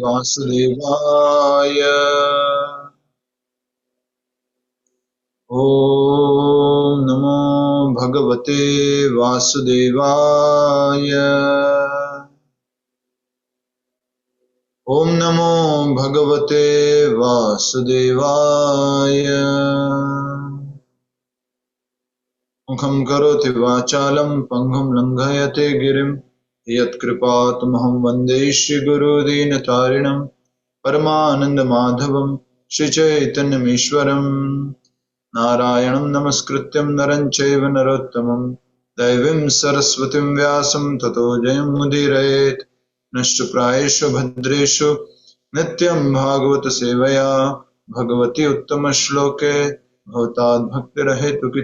वासुदेवाय। ओम नमो भगवते वासुदेवाय। ओम नमो भगवते वासुदेवाय। मुखं करोति वाचालं पंगुं लंघयते गिरिं यत्कृपातमहं वन्दे श्रीगुरुदीनतारिणं परमानन्दमाधवं श्रीचैतन्यमीश्वरम्। नारायणं नमस्कृत्यं नरं चैव नरोत्तमं दैवीं सरस्वतीं व्यासं ततो जयमुदीरयेत्। नष्टप्रायेषु भद्रेषु नित्यं भागवत सेवया भगवती उत्तमश्लोके भवताद् भक्तिरहेतुकी।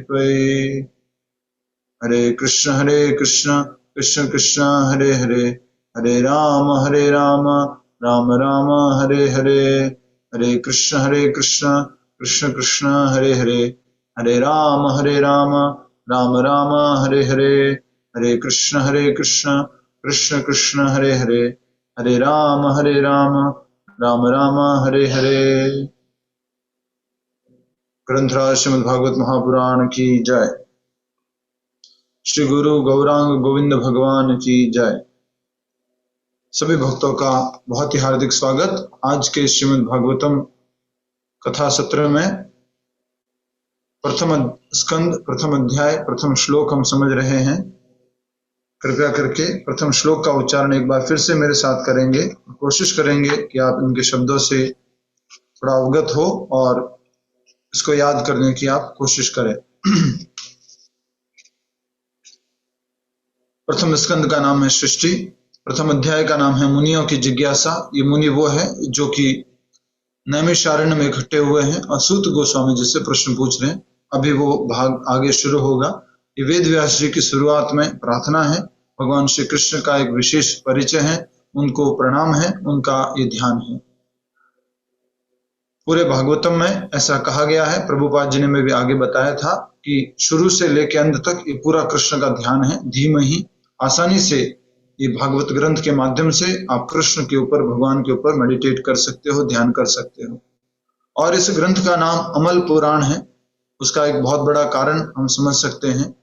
हरे कृष्ण कृष्ण कृष्ण हरे हरे, हरे राम राम राम हरे हरे। हरे कृष्ण कृष्ण कृष्ण हरे हरे, हरे राम राम राम हरे हरे। हरे कृष्ण कृष्ण कृष्ण हरे हरे, हरे राम राम राम हरे हरे। ग्रंथराज श्रीमद् भागवत महापुराण की जय। श्री गुरु गौरांग गोविंद भगवान की जय। सभी भक्तों का बहुत ही हार्दिक स्वागत। आज के श्रीमद् भागवतम कथा सत्र में प्रथम स्कंद प्रथम अध्याय प्रथम श्लोक हम समझ रहे हैं। कृपया करके प्रथम श्लोक का उच्चारण एक बार फिर से मेरे साथ करेंगे। कोशिश करेंगे कि आप इनके शब्दों से थोड़ा अवगत हो और इसको याद करने की आप कोशिश करें। प्रथम स्कंद का नाम है सृष्टि, प्रथम अध्याय का नाम है मुनियों की जिज्ञासा। ये मुनि वो है जो कि नैमिषारण्य में इकट्ठे हुए हैं और सूत गोस्वामी जी से प्रश्न पूछ रहे हैं। अभी वो भाग आगे शुरू होगा। ये वेद व्यास जी की शुरुआत में प्रार्थना है, भगवान श्री कृष्ण का एक विशेष परिचय है, उनको प्रणाम है, उनका ये ध्यान है। पूरे भागवतम में ऐसा कहा गया है, प्रभुपाद जी ने में भी आगे बताया था कि शुरू से लेकर अंत तक ये पूरा कृष्ण का ध्यान है। धीमहि आसानी से ये भागवत ग्रंथ के माध्यम से आप कृष्ण के ऊपर, भगवान के ऊपर मेडिटेट कर सकते हो, ध्यान कर सकते हो। और इस ग्रंथ का नाम अमल पुराण है। उसका एक बहुत बड़ा कारण हम समझ सकते हैं।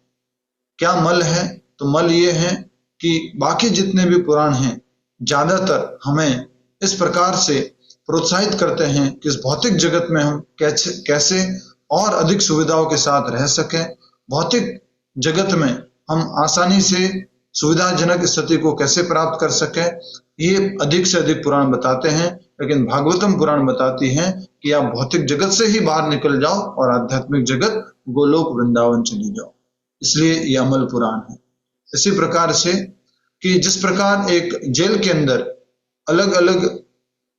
क्या मल है? तो मल ये है कि बाकी जितने भी पुराण हैं ज्यादातर हमें इस प्रकार से प्रोत्साहित करते हैं कि इस भौतिक जगत में हम कैसे और अधिक सुविधाओं के साथ रह सकें, भौतिक जगत में हम आसानी से सुविधाजनक स्थिति को कैसे प्राप्त कर सकें, ये अधिक से अधिक पुराण बताते हैं। लेकिन भागवतम पुराण बताती है कि आप भौतिक जगत से ही बाहर निकल जाओ और आध्यात्मिक जगत गोलोक वृंदावन चली जाओ। इसलिए ये अमल पुराण है। इसी प्रकार से कि जिस प्रकार एक जेल के अंदर अलग अलग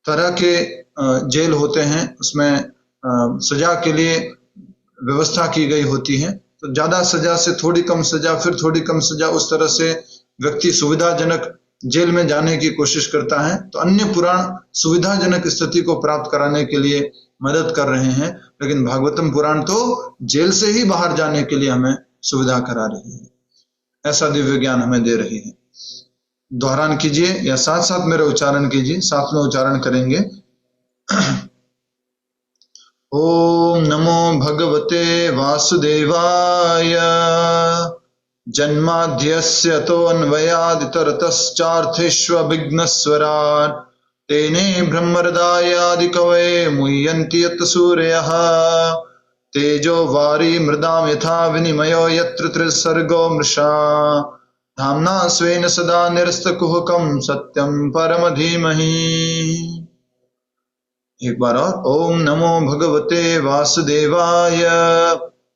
तरह के जेल होते हैं, उसमें सजा के लिए व्यवस्था की गई होती है, तो ज्यादा सजा से थोड़ी कम सजा, फिर थोड़ी कम सजा, उस तरह से व्यक्ति सुविधाजनक जेल में जाने की कोशिश करता है। तो अन्य पुराण सुविधाजनक स्थिति को प्राप्त कराने के लिए मदद कर रहे हैं, लेकिन भागवतम पुराण तो जेल से ही बाहर जाने के लिए हमें सुविधा करा रही है, ऐसा दिव्य ज्ञान हमें दे रही है। दोहरान कीजिए या साथ साथ मेरा उच्चारण कीजिए, साथ में उच्चारण करेंगे। ओम नमो भगवते वासुदेवाय। जन्माद्यस्य तोऽन्वयादितरतश्चार्थेष्वभिघ्नस्वराट् तेने ब्रह्महृदायादिकवये मुह्यन्ति यत् सूरयः। तेजो वारी मृदां यथा विनिमयो यत्र त्रिसर्गो मृषा धाम्ना स्वेन सदा निरस्तकुहकं सत्यं परम धीमहि। एक बार और। ओम नमो भगवते वासुदेवाय।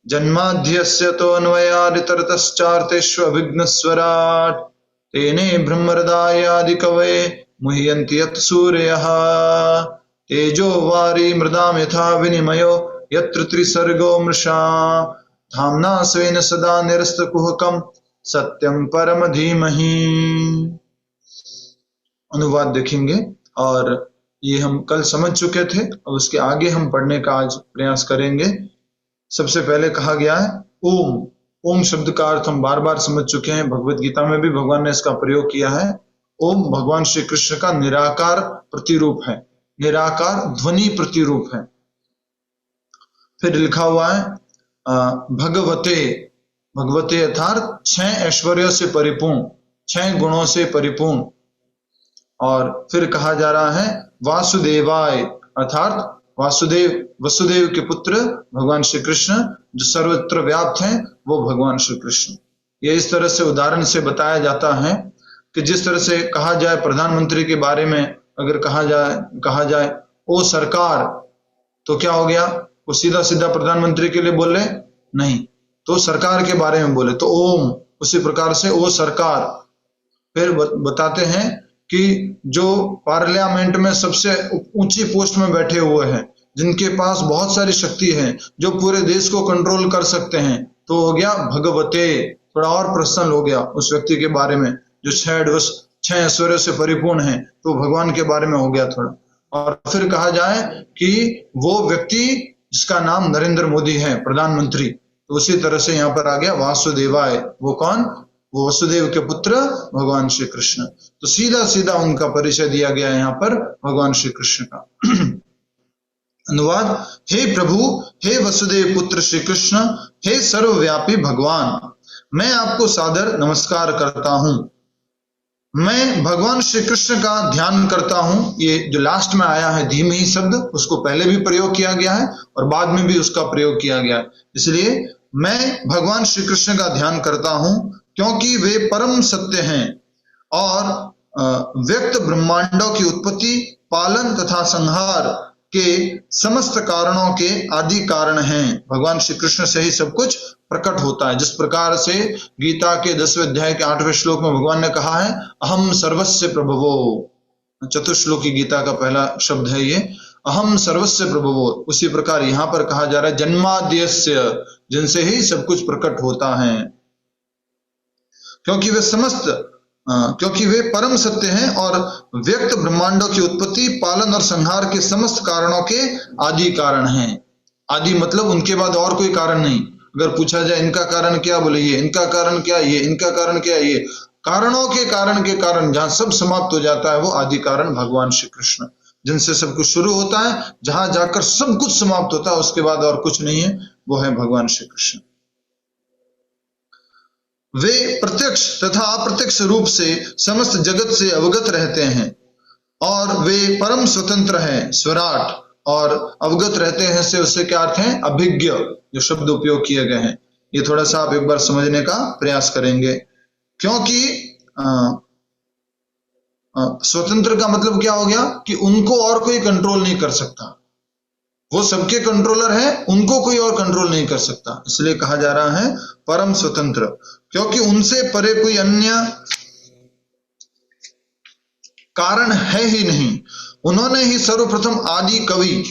जन्माद्यस्य तोऽन्वयादितरतश्चार्थेष्वभिघ्नस्वराट् तेने ब्रह्महृदायादिकवये मुह्यन्ति यत् सूरयः। तेजो वारी मृदां यथा विनिमयो यत्र त्रिसर्गो मृषा धाम्ना स्वेन सदा निरस्तकुहकं सत्यम परम धीमहि। अनुवाद देखेंगे और ये हम कल समझ चुके थे, अब उसके आगे हम पढ़ने का आज प्रयास करेंगे। सबसे पहले कहा गया है ओम। ओम शब्द का अर्थ हम बार बार समझ चुके हैं, भगवत गीता में भी भगवान ने इसका प्रयोग किया है। ओम भगवान श्री कृष्ण का निराकार प्रतिरूप है, निराकार ध्वनि प्रतिरूप है। फिर लिखा हुआ है भगवते, भगवते अर्थात 6 ऐश्वर्यों से परिपूर्ण, 6 गुणों से परिपूर्ण। और फिर कहा जा रहा है वासुदेवाय, अर्थात वासुदेव, वसुदेव के पुत्र भगवान श्री कृष्ण जो सर्वत्र व्याप्त हैं, वो भगवान श्री कृष्ण। ये इस तरह से उदाहरण से बताया जाता है कि जिस तरह से कहा जाए प्रधानमंत्री के बारे में, अगर कहा जाए ओ सरकार, तो क्या हो गया? वो सीधा सीधा प्रधानमंत्री के लिए बोले नहीं, तो सरकार के बारे में बोले तो ओम, उसी प्रकार से ओ सरकार। फिर बताते हैं कि जो पार्लियामेंट में सबसे ऊंची पोस्ट में बैठे हुए हैं, जिनके पास बहुत सारी शक्ति है, जो पूरे देश को कंट्रोल कर सकते हैं, तो हो गया भगवते। थोड़ा और प्रसन्न हो गया उस व्यक्ति के बारे में जो 6 ऐश्वर्य से परिपूर्ण है, तो भगवान के बारे में हो गया थोड़ा। और फिर कहा जाए कि वो व्यक्ति जिसका नाम नरेंद्र मोदी है, प्रधानमंत्री, तो उसी तरह से यहाँ पर आ गया वासुदेवाय। वो कौन? वो वसुदेव के पुत्र भगवान श्री कृष्ण। तो सीधा सीधा उनका परिचय दिया गया है यहाँ पर भगवान श्री कृष्ण का। अनुवाद, हे प्रभु, हे वसुदेव पुत्र श्री कृष्ण, हे सर्वव्यापी भगवान, मैं आपको सादर नमस्कार करता हूं। मैं भगवान श्री कृष्ण का ध्यान करता हूं। ये जो लास्ट में आया है धीमहि शब्द, उसको पहले भी प्रयोग किया गया है और बाद में भी उसका प्रयोग किया गया है। इसलिए मैं भगवान श्री कृष्ण का ध्यान करता हूं क्योंकि वे परम सत्य हैं और व्यक्त ब्रह्मांडों की उत्पत्ति, पालन तथा संहार के समस्त कारणों के आदि कारण हैं। भगवान श्री कृष्ण से ही सब कुछ प्रकट होता है। जिस प्रकार से गीता के 10वें अध्याय के 8वें श्लोक में भगवान ने कहा है अहम सर्वस्य प्रभवो, चतुश्लोकी गीता का पहला शब्द है ये, अहम सर्वस्य प्रभवो। उसी प्रकार यहाँ पर कहा जा रहा है जन्माद्यस्य, जिनसे ही सब कुछ प्रकट होता है, क्योंकि वे परम सत्य हैं और व्यक्त ब्रह्मांडों की उत्पत्ति, पालन और संहार के समस्त कारणों के आदि कारण हैं। आदि मतलब उनके बाद और कोई कारण नहीं। अगर पूछा जाए इनका कारण क्या, बोले ये, इनका कारण क्या, ये, इनका कारण क्या, ये। कारणों के कारण जहां सब समाप्त हो जाता है वो आदि कारण भगवान श्री कृष्ण, जिनसे सब कुछ शुरू होता है, जहां जाकर सब कुछ समाप्त होता है, उसके बाद और कुछ नहीं है, वो है भगवान श्री कृष्ण। वे प्रत्यक्ष तथा अप्रत्यक्ष रूप से समस्त जगत से अवगत रहते हैं और वे परम स्वतंत्र हैं, स्वराट। और अवगत रहते हैं से उससे क्या अर्थ है? अभिज्ञ, जो शब्द उपयोग किए गए हैं, ये थोड़ा सा आप एक बार समझने का प्रयास करेंगे। क्योंकि स्वतंत्र का मतलब क्या हो गया कि उनको और कोई कंट्रोल नहीं कर सकता, वो सबके कंट्रोलर हैं, उनको कोई और कंट्रोल नहीं कर सकता। इसलिए कहा जा रहा है परम स्वतंत्र, क्योंकि उनसे परे कोई अन्य कारण है ही नहीं। उन्होंने ही सर्वप्रथम आदि कवि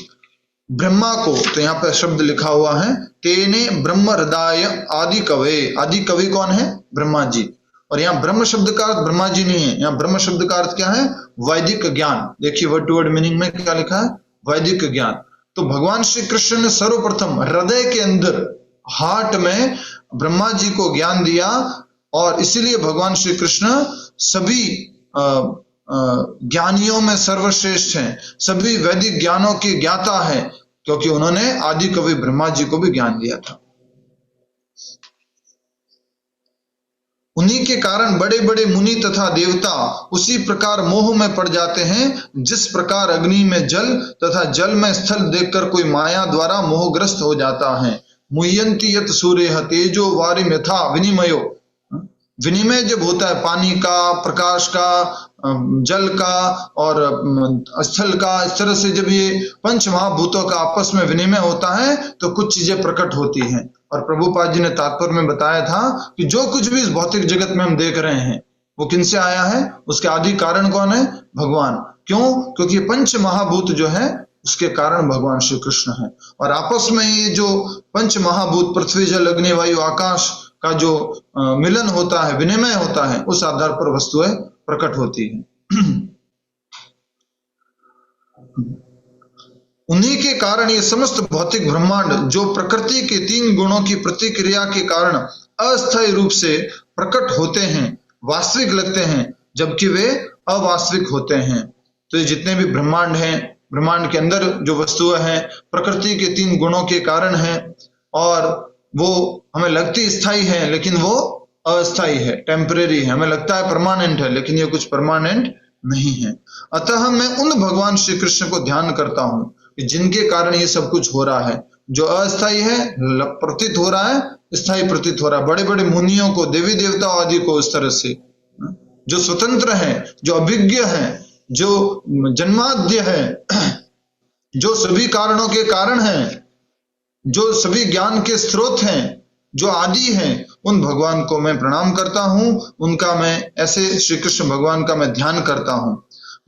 ब्रह्मा को, तो यहाँ पर शब्द लिखा हुआ है तेने ब्रह्म हृदय आदि कवे। आदि कवि कौन है? ब्रह्मा जी। और यहाँ ब्रह्म शब्द का अर्थ ब्रह्मा जी नहीं है, यहाँ ब्रह्म शब्द का अर्थ क्या है? वैदिक ज्ञान। देखिए वर्ड टू वर्ड मीनिंग में क्या लिखा है? वैदिक ज्ञान। तो भगवान श्री कृष्ण ने सर्वप्रथम हृदय के अंदर, हार्ट में ब्रह्मा जी को ज्ञान दिया, और इसीलिए भगवान श्री कृष्ण सभी ज्ञानियों में सर्वश्रेष्ठ हैं, सभी वैदिक ज्ञानों के ज्ञाता हैं, क्योंकि उन्होंने आदि कवि ब्रह्मा जी को भी ज्ञान दिया था। उन्हीं के कारण बड़े बड़े मुनि तथा देवता उसी प्रकार मोह में पड़ जाते हैं जिस प्रकार अग्नि में जल तथा जल में स्थल देखकर कोई माया द्वारा मोहग्रस्त हो जाता है। मुह्यंति यत सूर्य तेजो वारिम यथा विनिमयो। विनिमय जब होता है पानी का, प्रकाश का, जल का और स्थल का, इस तरह से जब ये पंच महाभूतों का आपस में विनिमय होता है तो कुछ चीजें प्रकट होती हैं। और प्रभुपाद जी ने तात्पर्य में बताया था कि जो कुछ भी इस भौतिक जगत में हम देख रहे हैं वो किनसे आया है? उसके आदि कारण कौन है? भगवान। क्यों? क्योंकि पंच महाभूत जो है उसके कारण भगवान श्री कृष्ण है। और आपस में ये जो पंच महाभूत पृथ्वी, जल, अग्नि, वायु, आकाश का जो मिलन होता है, विनिमय होता है, उस आधार पर वस्तुएं प्रकट होती है। उन्हीं के कारण ये समस्त भौतिक ब्रह्मांड जो प्रकृति के 3 गुणों की प्रतिक्रिया के कारण अस्थायी रूप से प्रकट होते हैं, वास्तविक लगते हैं, जबकि वे अवास्तविक होते हैं। तो ये जितने भी ब्रह्मांड हैं, ब्रह्मांड के अंदर जो वस्तुएं हैं, प्रकृति के 3 गुणों के कारण हैं, और वो हमें लगती स्थायी है लेकिन वो अस्थायी है, टेम्परेरी है। हमें लगता है परमानेंट है लेकिन ये कुछ परमानेंट नहीं है। अतः मैं उन भगवान श्री कृष्ण को ध्यान करता हूं कि जिनके कारण ये सब कुछ हो रहा है। जो अस्थायी है प्रतीत हो रहा है, स्थायी प्रतीत हो रहा है। बड़े बड़े मुनियों को, देवी देवता आदि को इस तरह से, जो स्वतंत्र हैं, जो अभिज्ञ हैं, जो जन्माद्य है, जो सभी कारणों के कारण हैं, जो सभी ज्ञान के स्रोत हैं, जो आदि हैं, उन भगवान को मैं प्रणाम करता हूं। उनका मैं, ऐसे श्री कृष्ण भगवान का मैं ध्यान करता हूं,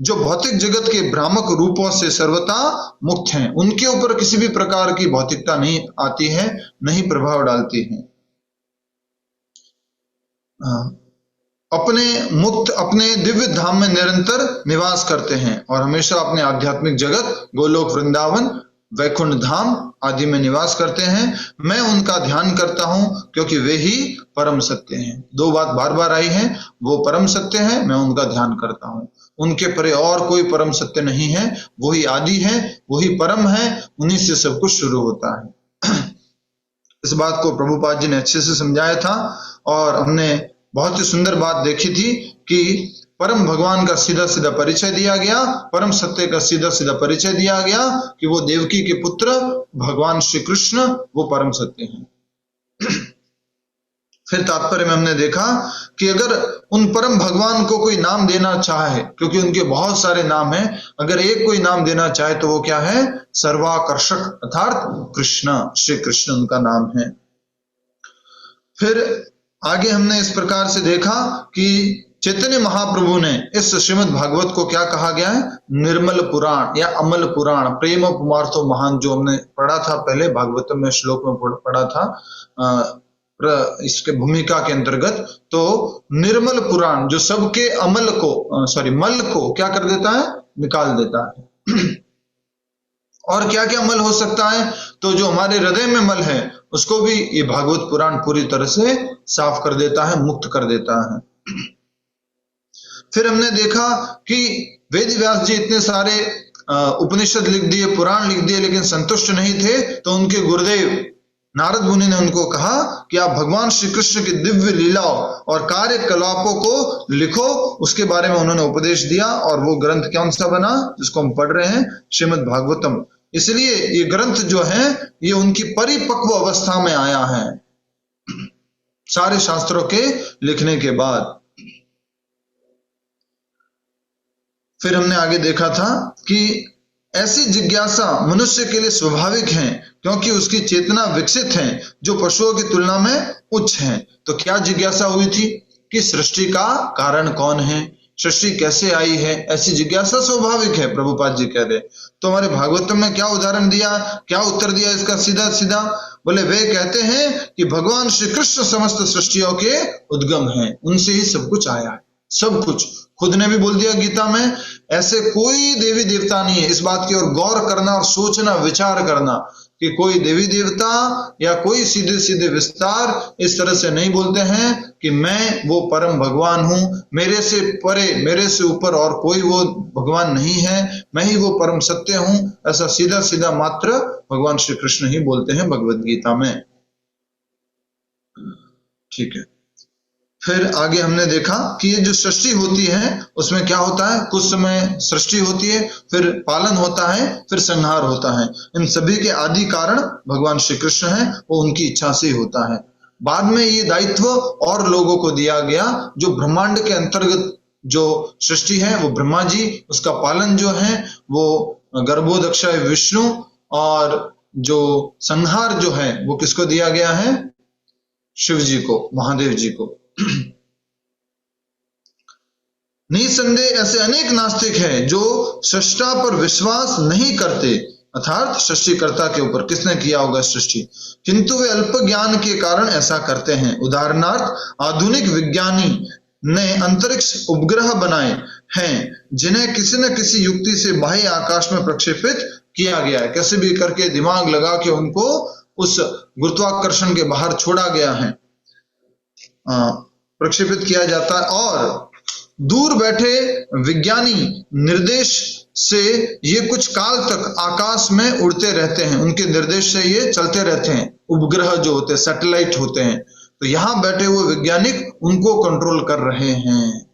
जो भौतिक जगत के भ्रामक रूपों से सर्वथा मुक्त हैं। उनके ऊपर किसी भी प्रकार की भौतिकता नहीं आती है, नहीं प्रभाव डालती है। अपने मुक्त, अपने दिव्य धाम में निरंतर निवास करते हैं और हमेशा अपने आध्यात्मिक जगत, गोलोक, वृंदावन, वैकुंठ धाम आदि में निवास करते हैं। मैं उनका ध्यान करता हूं क्योंकि वे ही परम सत्य हैं। 2 बात बार बार आई हैं, वो परम सत्य है, मैं उनका ध्यान करता हूं। उनके परे और कोई परम सत्य नहीं है, वही आदि है, वही परम है, उन्हीं से सब कुछ शुरू होता है। इस बात को प्रभुपाद जी ने अच्छे से समझाया था और हमने बहुत ही सुंदर बात देखी थी कि परम भगवान का सीधा सीधा परिचय दिया गया, परम सत्य का सीधा सीधा परिचय दिया गया कि वो देवकी के पुत्र भगवान श्री कृष्ण वो परम सत्य हैं। फिर तात्पर्य में हमने देखा कि अगर उन परम भगवान को कोई नाम देना चाहे, क्योंकि उनके बहुत सारे नाम हैं, अगर एक कोई नाम देना चाहे तो वो क्या है? सर्वाकर्षक, अर्थात कृष्ण, श्री कृष्ण उनका नाम है। फिर आगे हमने इस प्रकार से देखा कि चैतन्य महाप्रभु ने इस श्रीमद् भागवत को क्या कहा गया है? निर्मल पुराण या अमल पुराण, प्रेम पुमार्थो महान, जो हमने पढ़ा था पहले भागवतम में, श्लोक में पढ़ा था इसके भूमिका के अंतर्गत। तो निर्मल पुराण जो सबके अमल को, मल को क्या कर देता है? निकाल देता है। और क्या क्या मल हो सकता है? तो जो हमारे हृदय में मल है उसको भी ये भागवत पुराण पूरी तरह से साफ कर देता है, मुक्त कर देता है। फिर हमने देखा कि वेद व्यास जी इतने सारे उपनिषद लिख दिए, पुराण लिख दिए, लेकिन संतुष्ट नहीं थे। तो उनके गुरुदेव नारद मुनि ने उनको कहा कि आप भगवान श्री कृष्ण की दिव्य लीलाओं और कार्यकलापों को लिखो। उसके बारे में उन्होंने उपदेश दिया और वो ग्रंथ कौन सा बना जिसको हम पढ़ रहे हैं? श्रीमद् भागवतम। इसलिए ये ग्रंथ जो है ये उनकी परिपक्व अवस्था में आया है सारे शास्त्रों के लिखने के बाद। फिर हमने आगे देखा था कि ऐसी जिज्ञासा मनुष्य के लिए स्वाभाविक है क्योंकि उसकी चेतना विकसित है जो पशुओं की तुलना में उच्च है। तो क्या जिज्ञासा हुई थी कि सृष्टि का कारण कौन है, सृष्टि कैसे आई है? ऐसी जिज्ञासा स्वाभाविक है, प्रभुपाद जी कह रहे। तो हमारे भागवतम में क्या उदाहरण दिया, क्या उत्तर दिया इसका? सीधा सीधा बोले, वे कहते हैं कि भगवान श्री कृष्ण समस्त सृष्टियों के उद्गम हैं, उनसे ही सब कुछ आया है। सब कुछ खुद ने भी बोल दिया गीता में, ऐसे कोई देवी देवता नहीं है। इस बात की ओर गौर करना और सोचना, विचार करना कि कोई देवी देवता या कोई सीधे सीधे विस्तार इस तरह से नहीं बोलते हैं कि मैं वो परम भगवान हूं, मेरे से परे, मेरे से ऊपर और कोई वो भगवान नहीं है, मैं ही वो परम सत्य हूं। ऐसा सीधा सीधा मात्र भगवान श्री कृष्ण ही बोलते हैं भगवद गीता में। ठीक है। फिर आगे हमने देखा कि ये जो सृष्टि होती है उसमें क्या होता है? कुछ समय सृष्टि होती है, फिर पालन होता है, फिर संहार होता है। इन सभी के आदि कारण भगवान श्री कृष्ण है, वो उनकी इच्छा से ही होता है। बाद में ये दायित्व और लोगों को दिया गया। जो ब्रह्मांड के अंतर्गत जो सृष्टि है वो ब्रह्मा जी, उसका पालन जो है वो गर्भोदक्षाय विष्णु, और जो संहार जो है वो किसको दिया गया है? शिव जी को, महादेव जी को। निसंदेह ऐसे अनेक नास्तिक हैं जो सृष्टा पर विश्वास नहीं करते, अर्थात सृष्टिकर्ता के ऊपर किसने किया होगा सृष्टि, किंतु वे अल्प ज्ञान के कारण ऐसा करते हैं। उदाहरणार्थ आधुनिक विज्ञानी ने अंतरिक्ष उपग्रह बनाए हैं जिन्हें किसी न किसी युक्ति से बाह्य आकाश में प्रक्षेपित किया गया है। कैसे भी करके दिमाग लगा के उनको उस गुरुत्वाकर्षण के बाहर छोड़ा गया है, प्रक्षेपित किया जाता है। और दूर बैठे विज्ञानी निर्देश से ये कुछ काल तक आकाश में उड़ते रहते हैं, उनके निर्देश से ये चलते रहते हैं। उपग्रह जो होते हैं, सैटेलाइट होते हैं, तो यहां बैठे हुए वैज्ञानिक उनको कंट्रोल कर रहे हैं।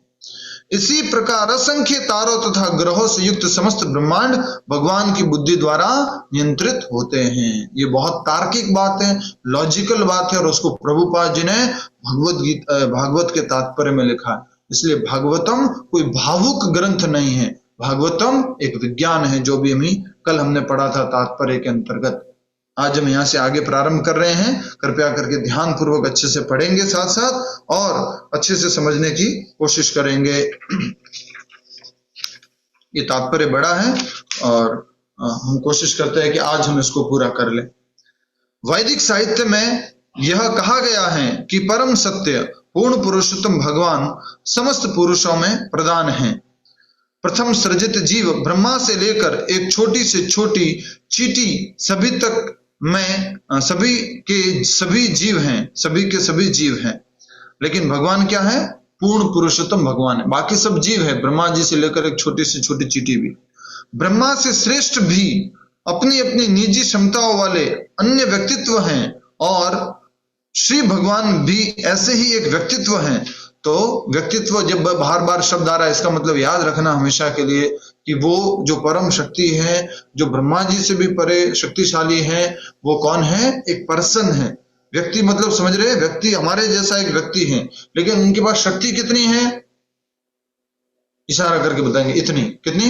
इसी प्रकार असंख्य तारों तथा ग्रहों से युक्त समस्त ब्रह्मांड भगवान की बुद्धि द्वारा नियंत्रित होते हैं। ये बहुत तार्किक बात है, लॉजिकल बात है, और उसको प्रभुपाद जी ने भागवत के तात्पर्य में लिखा है। इसलिए भागवतम कोई भावुक ग्रंथ नहीं है, भागवतम एक विज्ञान है, जो भी कल हमने पढ़ा था तात्पर्य के अंतर्गत। आज हम यहाँ से आगे प्रारंभ कर रहे हैं, कृपया करके ध्यान पूर्वक अच्छे से पढ़ेंगे साथ साथ, और अच्छे से समझने की कोशिश करेंगे। ये तात्पर्य बड़ा है और हम कोशिश करते हैं कि आज हम इसको पूरा कर लें। वैदिक साहित्य में यह कहा गया है कि परम सत्य पूर्ण पुरुषोत्तम भगवान समस्त पुरुषों में प्रधान है। प्रथम सृजित जीव ब्रह्मा से लेकर एक छोटी से छोटी चींटी सभी तक में सभी के सभी जीव हैं, सभी के सभी जीव हैं। लेकिन भगवान क्या है? पूर्ण पुरुषोत्तम भगवान है। बाकी सब जीव है, ब्रह्मा जी से लेकर एक छोटी से छोटी चींटी भी। ब्रह्मा से श्रेष्ठ भी अपनी अपनी निजी क्षमताओं वाले अन्य व्यक्तित्व हैं, और श्री भगवान भी ऐसे ही एक व्यक्तित्व हैं। तो व्यक्तित्व, जब बार बार शब्द आ रहा है, इसका मतलब याद रखना हमेशा के लिए कि वो जो परम शक्ति है, जो ब्रह्मा जी से भी परे शक्तिशाली है, वो कौन है? एक पर्सन है। व्यक्ति मतलब समझ रहे हैं, व्यक्ति हमारे जैसा एक व्यक्ति है, लेकिन उनके पास शक्ति कितनी है? इशारा करके बताएंगे, इतनी। कितनी?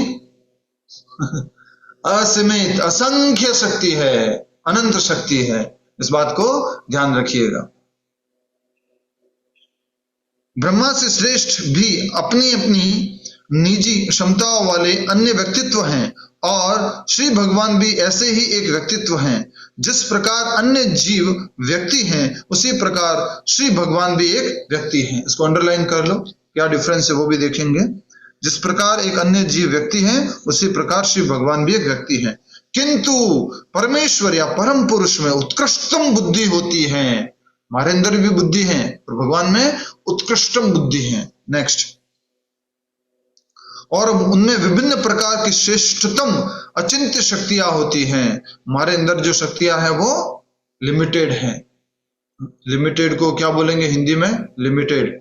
असीमित, असंख्य शक्ति है, अनंत शक्ति है। इस बात को ध्यान रखिएगा। ब्रह्मा से श्रेष्ठ भी अपनी अपनी निजी क्षमताओं वाले अन्य व्यक्तित्व हैं, और श्री भगवान भी ऐसे ही एक व्यक्तित्व हैं। जिस प्रकार अन्य जीव व्यक्ति हैं, उसी प्रकार श्री भगवान भी एक व्यक्ति हैं। इसको अंडरलाइन कर लो, क्या डिफरेंस है वो भी देखेंगे। जिस प्रकार एक अन्य जीव व्यक्ति है, उसी प्रकार श्री भगवान भी एक व्यक्ति है। किंतु परमेश्वर या परम पुरुष में उत्कृष्टतम बुद्धि होती है। हमारे अंदर भी बुद्धि है, और भगवान में उत्कृष्टम बुद्धि है। नेक्स्ट, और उनमें विभिन्न प्रकार की श्रेष्ठतम अचिंत्य शक्तियां होती हैं। हमारे अंदर जो शक्तियां हैं वो लिमिटेड हैं। लिमिटेड को क्या बोलेंगे हिंदी में? लिमिटेड,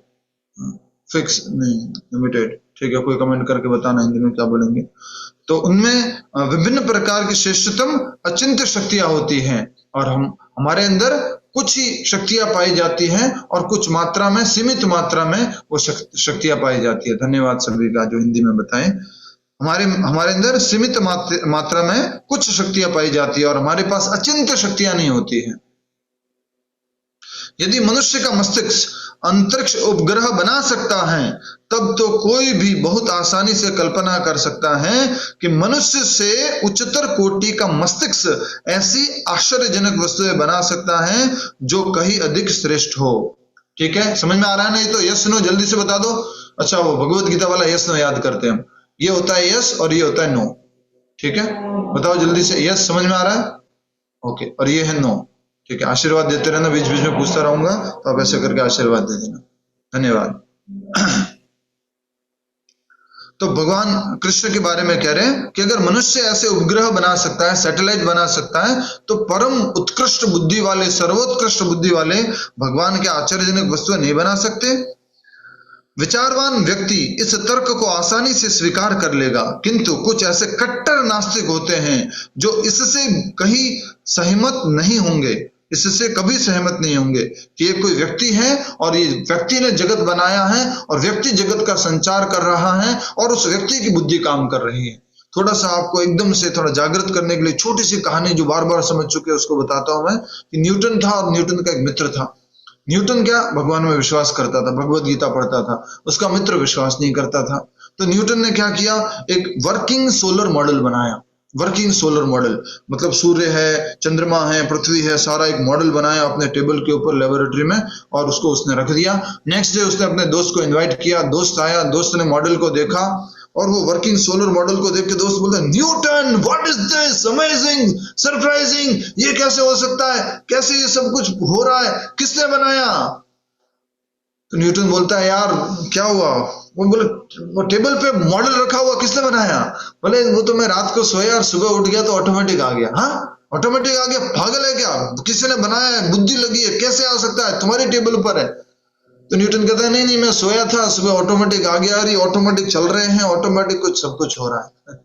फिक्स नहीं, लिमिटेड। ठीक है, कोई कमेंट करके बताना हिंदी में क्या बोलेंगे। तो उनमें विभिन्न प्रकार की श्रेष्ठतम अचिंत्य शक्तियां होती हैं, और हमारे अंदर कुछ ही शक्तियां पाई जाती हैं, और कुछ मात्रा में, सीमित मात्रा में वो शक्तियां पाई जाती है। धन्यवाद सभी का जो हिंदी में बताएं। हमारे अंदर सीमित मात्रा में कुछ शक्तियां पाई जाती है, और हमारे पास अचिंत्य शक्तियां नहीं होती हैं। यदि मनुष्य का मस्तिष्क अंतरिक्ष उपग्रह बना सकता है, तब तो कोई भी बहुत आसानी से कल्पना कर सकता है कि मनुष्य से उच्चतर कोटि का मस्तिष्क ऐसी आश्चर्यजनक वस्तुएं बना सकता है जो कहीं अधिक श्रेष्ठ हो। ठीक है, समझ में आ रहा है ना? ये तो यस नो जल्दी से बता दो। अच्छा, वो भगवत गीता वाला यस नो याद करते हैं हम। ये होता है यस और ये होता है नो। ठीक है, बताओ जल्दी से। यस समझ में आ रहा है? ओके, और ये है नो। ठीक है, आशीर्वाद देते रहना, बीच बीच में पूछता रहूंगा, तो आप ऐसे करके आशीर्वाद दे देना। धन्यवाद। तो भगवान कृष्ण के बारे में कह रहे हैं कि अगर मनुष्य ऐसे उपग्रह बना सकता है, सैटेलाइट बना सकता है, तो परम उत्कृष्ट बुद्धि वाले, सर्वोत्कृष्ट बुद्धि वाले भगवान के आश्चर्यजनक वस्तुएं नहीं बना सकते? विचारवान व्यक्ति इस तर्क को आसानी से स्वीकार कर लेगा, किंतु कुछ ऐसे कट्टर नास्तिक होते हैं जो इससे कहीं सहमत नहीं होंगे, इससे कभी सहमत नहीं होंगे कि ये कोई व्यक्ति है और ये व्यक्ति ने जगत बनाया है और व्यक्ति जगत का संचार कर रहा है और उस व्यक्ति की बुद्धि काम कर रही है। थोड़ा सा आपको एकदम से थोड़ा जागृत करने के लिए छोटी सी कहानी जो बार बार समझ चुके हैं उसको बताता हूं मैं, कि न्यूटन था और न्यूटन का एक मित्र था। न्यूटन क्या भगवान में विश्वास करता था, भगवत गीता पढ़ता था, उसका मित्र विश्वास नहीं करता था। तो न्यूटन ने क्या किया, एक वर्किंग सोलर मॉडल बनाया। वर्किंग सोलर मॉडल मतलब सूर्य है, चंद्रमा है, पृथ्वी है, सारा एक मॉडल बनाया अपने टेबल के ऊपर लेबोरेटरी में और उसको उसने रख दिया। नेक्स्ट डे उसने अपने दोस्त को इनवाइट किया, दोस्त आया, दोस्त ने मॉडल को देखा और वो वर्किंग सोलर मॉडल को देख के दोस्त बोलता है, Newton what is this, amazing, surprising, ये कैसे हो सकता है, कैसे ये सब कुछ हो रहा है, किसने बनाया? तो न्यूटन बोलता है, यार क्या हुआ, वो बोले वो टेबल पे मॉडल रखा हुआ किसने बनाया? बोले वो तो मैं रात को सोया और सुबह उठ गया तो ऑटोमेटिक आ गया। हाँ, ऑटोमेटिक आ गया? पागल है क्या? किसी ने बनाया है, बुद्धि लगी है, कैसे आ सकता है? तुम्हारी टेबल पर है। तो न्यूटन कहता है नहीं नहीं, मैं सोया था, सुबह ऑटोमेटिक आ गया, अरे ऑटोमेटिक चल रहे हैं, ऑटोमेटिक कुछ सब कुछ हो रहा है।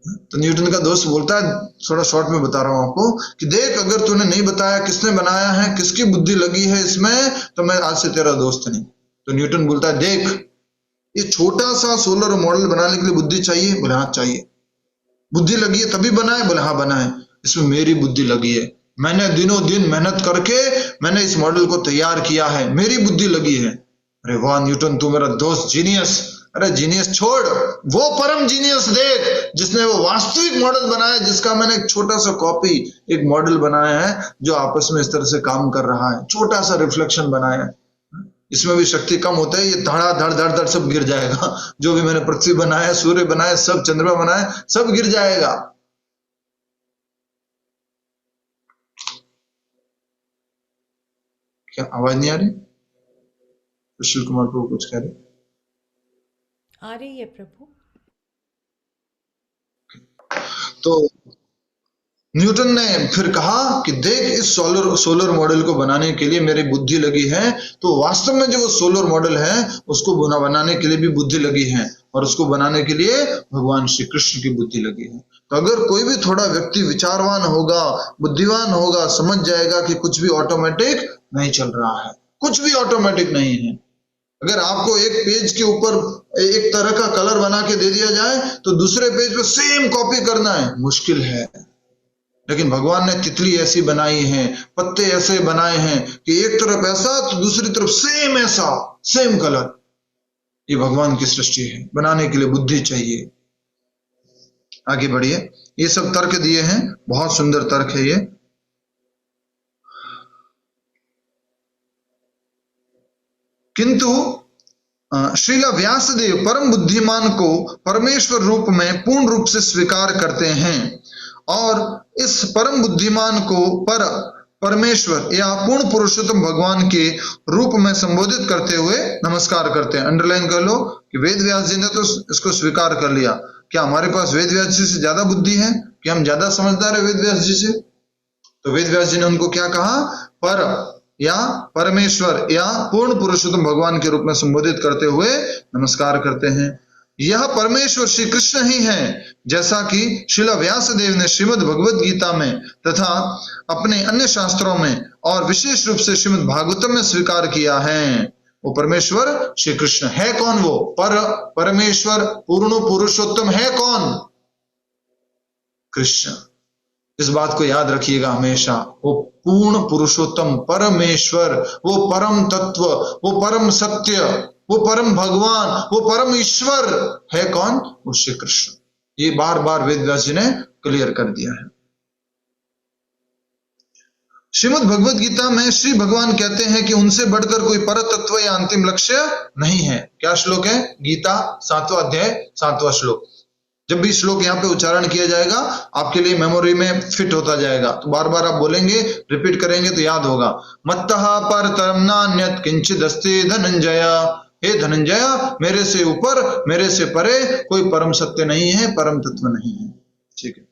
तो न्यूटन का दोस्त बोलता है, थोड़ा शॉर्ट में बता रहा हूं आपको, कि देख अगर तूने नहीं बताया किसने बनाया है, किसकी बुद्धि लगी है इसमें, तो मैं आज से तेरा दोस्त नहीं। तो न्यूटन बोलता है देख, ये छोटा सा सोलर मॉडल बनाने के लिए बुद्धि चाहिए? बोले हाँ चाहिए। बुद्धि लगी है तभी बनाए? बोले हाँ बनाए। इसमें मेरी बुद्धि लगी है, मैंने दिनों दिन मेहनत करके मैंने इस मॉडल को तैयार किया है, मेरी बुद्धि लगी है। अरे वाह न्यूटन, तू मेरा दोस्त, जीनियस। अरे जीनियस छोड़, वो परम जीनियस देख जिसने वो वास्तविक मॉडल बनाया, जिसका मैंने एक छोटा सा कॉपी, एक मॉडल बनाया है जो आपस में इस तरह से काम कर रहा है, छोटा सा रिफ्लेक्शन बनाया है। इसमें भी शक्ति कम होता है, ये धड़ा धड़ धड़ धड़ सब गिर जाएगा। जो भी मैंने पृथ्वी बनाया, सूर्य बनाया, सब चंद्रमा बनाया, सब गिर जाएगा। क्या आवाज नहीं आ रही? सुशील कुमार प्रभु कुछ कह रहे? आ रही है प्रभु। तो न्यूटन ने फिर कहा कि देख इस सोलर मॉडल को बनाने के लिए मेरी बुद्धि लगी है, तो वास्तव में जो वो सोलर मॉडल है उसको बनाने के लिए भी बुद्धि लगी है, और उसको बनाने के लिए भगवान श्री कृष्ण की बुद्धि लगी है। तो अगर कोई भी थोड़ा व्यक्ति विचारवान होगा, बुद्धिमान होगा, समझ जाएगा कि कुछ भी ऑटोमेटिक नहीं चल रहा है, कुछ भी ऑटोमेटिक नहीं है। अगर आपको एक पेज के ऊपर एक तरह का कलर बना के दे दिया जाए तो दूसरे पेज पे सेम कॉपी करना है मुश्किल है, लेकिन भगवान ने तितली ऐसी बनाई है, पत्ते ऐसे बनाए हैं कि एक तरफ ऐसा तो दूसरी तरफ सेम ऐसा, सेम कलर। ये भगवान की सृष्टि है, बनाने के लिए बुद्धि चाहिए। आगे बढ़िए, ये सब तर्क दिए हैं, बहुत सुंदर तर्क है ये। किंतु श्रीला व्यासदेव परम बुद्धिमान को परमेश्वर रूप में पूर्ण रूप से स्वीकार करते हैं और इस परम बुद्धिमान को परमेश्वर या पूर्ण पुरुषोत्तम भगवान के रूप में संबोधित करते हुए नमस्कार करते हैं। अंडरलाइन कर लो कि वेद व्यास जी ने तो इसको स्वीकार कर लिया। क्या हमारे पास वेद व्यास जी से ज्यादा बुद्धि है? कि हम ज्यादा समझदार है वेद व्यास जी से? तो वेद व्यास जी ने उनको क्या कहा? पर या परमेश्वर या पूर्ण पुरुषोत्तम भगवान के रूप में संबोधित करते हुए नमस्कार करते हैं। यह परमेश्वर श्री कृष्ण ही है, जैसा कि श्रील व्यासदेव ने श्रीमद् भगवद गीता में तथा अपने अन्य शास्त्रों में और विशेष रूप से श्रीमद् भागवतम में स्वीकार किया है। वो परमेश्वर श्री कृष्ण है। कौन वो? परमेश्वर पूर्ण पुरुषोत्तम है कौन? कृष्ण। इस बात को याद रखिएगा हमेशा, वो पूर्ण पुरुषोत्तम परमेश्वर, वो परम तत्व, वो परम सत्य, वो परम भगवान, वो परम ईश्वर है कौन? वो श्री कृष्ण। ये बार बार वेद व्यास जी ने क्लियर कर दिया है। श्रीमद् भगवद गीता में श्री भगवान कहते हैं कि उनसे बढ़कर कोई पर तत्व या अंतिम लक्ष्य नहीं है। क्या श्लोक है? गीता 7वां अध्याय 7वां श्लोक। जब भी श्लोक यहाँ पे उच्चारण किया जाएगा आपके लिए मेमोरी में फिट होता जाएगा, तो बार बार आप बोलेंगे, रिपीट करेंगे तो याद होगा। मत्तः परतरं नान्यत् किंचिदस्ति धनंजय। हे धनंजय, मेरे से ऊपर, मेरे से परे कोई परम सत्य नहीं है, परम तत्व नहीं है। ठीक है,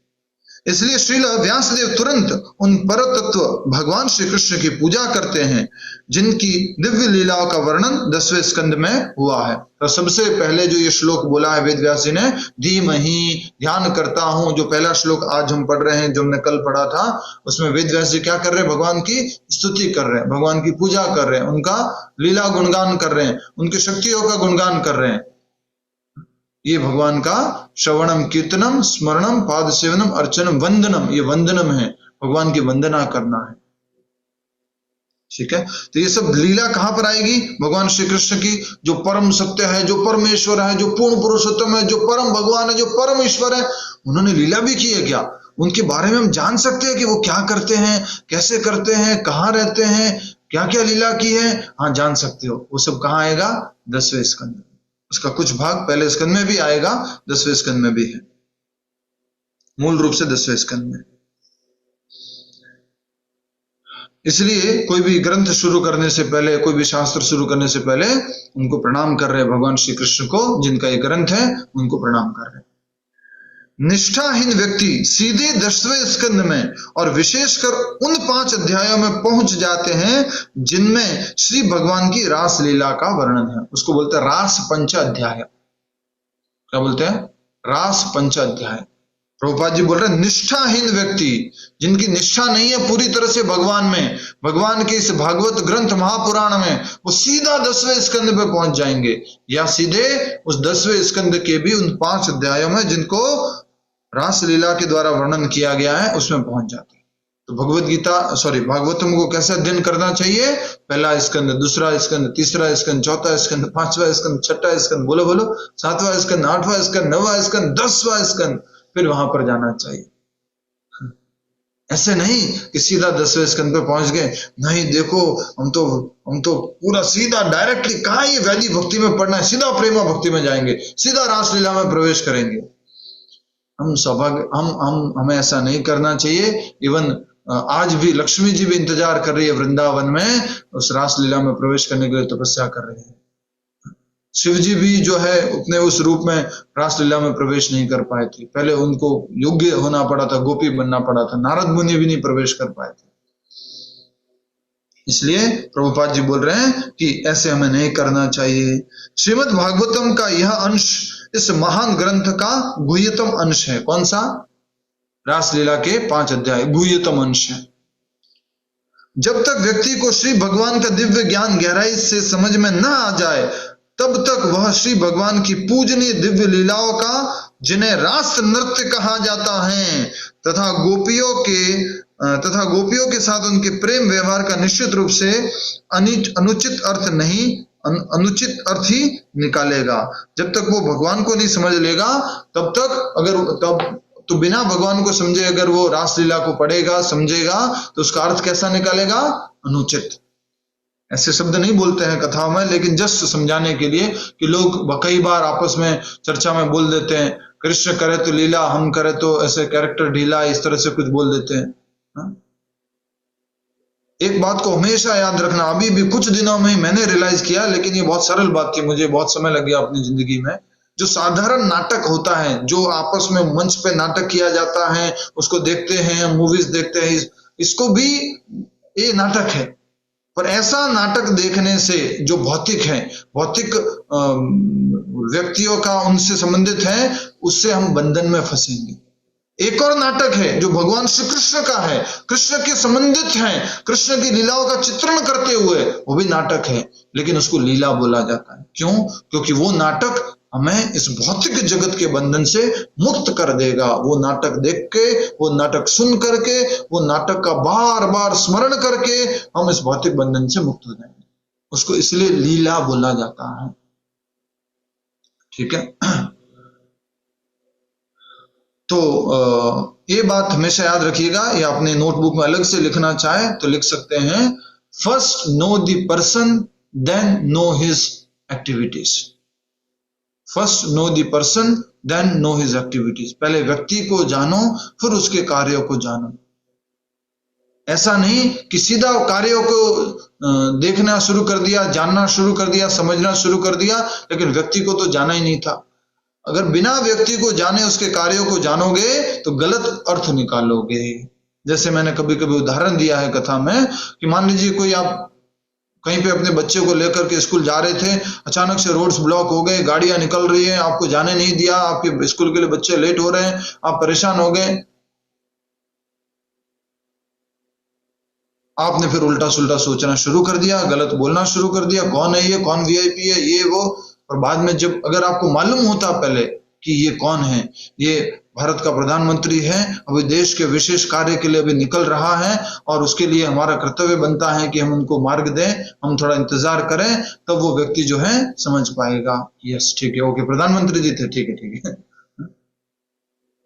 इसलिए श्रील व्यासदेव तुरंत उन पर तत्व भगवान श्री कृष्ण की पूजा करते हैं, जिनकी दिव्य लीलाओं का वर्णन 10वें स्कंद में हुआ है। तो सबसे पहले जो ये श्लोक बोला है वेद व्यास जी ने, धीमहि, ध्यान करता हूं, जो पहला श्लोक आज हम पढ़ रहे हैं, जो हमने कल पढ़ा था, उसमें वेद व्यास जी क्या कर रहे हैं? भगवान की स्तुति कर रहे हैं, भगवान की पूजा कर रहे हैं, उनका लीला गुणगान कर रहे हैं, उनकी शक्तियों का गुणगान कर रहे हैं। ये भगवान का श्रवणम कीर्तनम स्मरणम पाद सेवनम अर्चनम वंदनम, ये वंदनम है, भगवान की वंदना करना है। ठीक है, तो ये सब लीला कहां पर आएगी? भगवान श्री कृष्ण की, जो परम सत्य है, जो परमेश्वर है, जो पूर्ण पुरुषोत्तम है, जो परम भगवान है, जो परम ईश्वर है, उन्होंने लीला भी की है। क्या उनके बारे में हम जान सकते हैं कि वो क्या करते हैं, कैसे करते हैं, कहां रहते हैं, क्या क्या लीला की है? हाँ, जान सकते हो। वो सब कहां आएगा? 10वें स्कंद। उसका कुछ भाग पहले स्कंद में भी आएगा, 10वें स्कंद में भी है, मूल रूप से 10वें स्कंद में। इसलिए कोई भी ग्रंथ शुरू करने से पहले, कोई भी शास्त्र शुरू करने से पहले उनको प्रणाम कर रहे हैं, भगवान श्री कृष्ण को जिनका ये ग्रंथ है उनको प्रणाम कर रहे हैं। निष्ठाहीन व्यक्ति सीधे 10वें स्कंद में और विशेषकर उन 5 अध्यायों में पहुंच जाते हैं जिनमें श्री भगवान की रास लीला का वर्णन है। उसको बोलते हैं रास पंचाध्याय। क्या बोलते हैं? रास पंचाध्याय। प्रभुपाद जी बोल रहे हैं निष्ठाहीन व्यक्ति, जिनकी निष्ठा नहीं है पूरी तरह से भगवान में, भगवान के इस भागवत ग्रंथ महापुराण में, वो सीधा 10वें स्कंद पे पहुंच जाएंगे, या सीधे उस 10वें स्कंद के भी उन 5 अध्यायों में जिनको रास लीला के द्वारा वर्णन किया गया है उसमें पहुंच जाते हैं। तो भागवतम को कैसे अध्ययन करना चाहिए? पहला स्कंद, दूसरा स्कंद, तीसरा स्कंद, चौथा स्कंद, 5वां स्कंद, 6वां स्कंद, बोलो बोलो, 7वां स्कंद, 8वां स्कंद, 9वां स्कंद, 10वां स्कंद, फिर वहां पर जाना चाहिए। ऐसे नहीं कि सीधा 10वें स्कंद पे पहुंच गए, नहीं देखो हम तो पूरा सीधा डायरेक्टली, कहा ये वैदिक भक्ति में पढ़ना है, सीधा प्रेमा भक्ति में जाएंगे, सीधा रासलीला में प्रवेश करेंगे। हमें ऐसा नहीं करना चाहिए। इवन आज भी लक्ष्मी जी भी इंतजार कर रही है वृंदावन में, उस रासलीला में प्रवेश करने के लिए तपस्या कर रहे हैं। शिव जी भी जो है अपने उस रूप में रासलीला में प्रवेश नहीं कर पाए थे, पहले उनको योग्य होना पड़ा था, गोपी बनना पड़ा था। नारद मुनि भी नहीं प्रवेश कर पाए थे। इसलिए प्रभुपाद जी बोल रहे हैं कि ऐसे हमें नहीं करना चाहिए। श्रीमद् भागवतम का यह अंश इस महान ग्रंथ का गुह्यतम अंश है। कौन सा? रासलीला के 5 अध्याय गुह्यतम अंश है। जब तक व्यक्ति को श्री भगवान का दिव्य ज्ञान गहराई से समझ में न आ जाए, तब तक वह श्री भगवान की पूजनीय दिव्य लीलाओं का, जिन्हें रास नृत्य कहा जाता है, तथा गोपियों के साथ उनके प्रेम व्यवहार का निश्चित रूप से अनुचित अर्थ ही निकालेगा। जब तक वो भगवान को नहीं समझ लेगा, तब तो बिना भगवान को समझे अगर वो रासलीला को पढ़ेगा, समझेगा, तो उसका अर्थ कैसा निकालेगा? अनुचित। ऐसे शब्द नहीं बोलते हैं कथाओं में, लेकिन जस्ट समझाने के लिए कि लोग कई बार आपस में चर्चा में बोल देते हैं, कृष्ण करे तो लीला, हम करे तो ऐसे कैरेक्टर ढीला, इस तरह से कुछ बोल देते हैं। एक बात को हमेशा याद रखना, अभी भी कुछ दिनों में ही मैंने रियलाइज किया, लेकिन ये बहुत सरल बात थी, मुझे बहुत समय लग गया अपनी जिंदगी में। जो साधारण नाटक होता है, जो आपस में मंच पे नाटक किया जाता है, उसको देखते हैं, मूवीज देखते हैं, इसको भी ये नाटक है। पर ऐसा नाटक देखने से जो भौतिक है, भौतिक व्यक्तियों का उनसे संबंधित है, उससे हम बंधन में फंसेंगे। एक और नाटक है जो भगवान श्री कृष्ण का है, कृष्ण के संबंधित है, कृष्ण की लीलाओं का चित्रण करते हुए, वो भी नाटक है, लेकिन उसको लीला बोला जाता है। क्यों? क्योंकि वो नाटक हमें इस भौतिक जगत के बंधन से मुक्त कर देगा। वो नाटक देख के, वो नाटक सुन करके, वो नाटक का बार बार स्मरण करके हम इस भौतिक बंधन से मुक्त हो जाएंगे। उसको इसलिए लीला बोला जाता है। ठीक है? तो ये बात हमेशा याद रखिएगा, या अपने नोटबुक में अलग से लिखना चाहे तो लिख सकते हैं। First know the person, then know his activities. First know the person, then know his activities. पहले व्यक्ति को जानो, फिर उसके कार्यों को जानो। ऐसा नहीं कि सीधा कार्यों को देखना शुरू कर दिया, जानना शुरू कर दिया, समझना शुरू कर दिया, लेकिन व्यक्ति को तो जाना ही नहीं था। अगर बिना व्यक्ति को जाने उसके कार्यों को जानोगे तो गलत अर्थ निकालोगे। जैसे मैंने कभी कभी उदाहरण दिया है कथा में कि मान लीजिए कोई आप कहीं पे अपने बच्चे को लेकर के स्कूल जा रहे थे, अचानक से रोड्स ब्लॉक हो गए, गाड़ियां निकल रही हैं, आपको जाने नहीं दिया, आपके स्कूल के लिए बच्चे लेट हो रहे हैं, आप परेशान हो गए। आपने फिर उल्टा सुल्टा सोचना शुरू कर दिया, गलत बोलना शुरू कर दिया, कौन है ये, कौन वीआईपी है, ये वो। और बाद में जब अगर आपको मालूम होता पहले कि ये कौन है, ये भारत का प्रधानमंत्री है, अभी देश के विशेष कार्य के लिए अभी निकल रहा है, और उसके लिए हमारा कर्तव्य बनता है कि हम उनको मार्ग दें, हम थोड़ा इंतजार करें, तब वो व्यक्ति जो है समझ पाएगा। यस ठीक है, ओके, प्रधानमंत्री जी थे, ठीक है।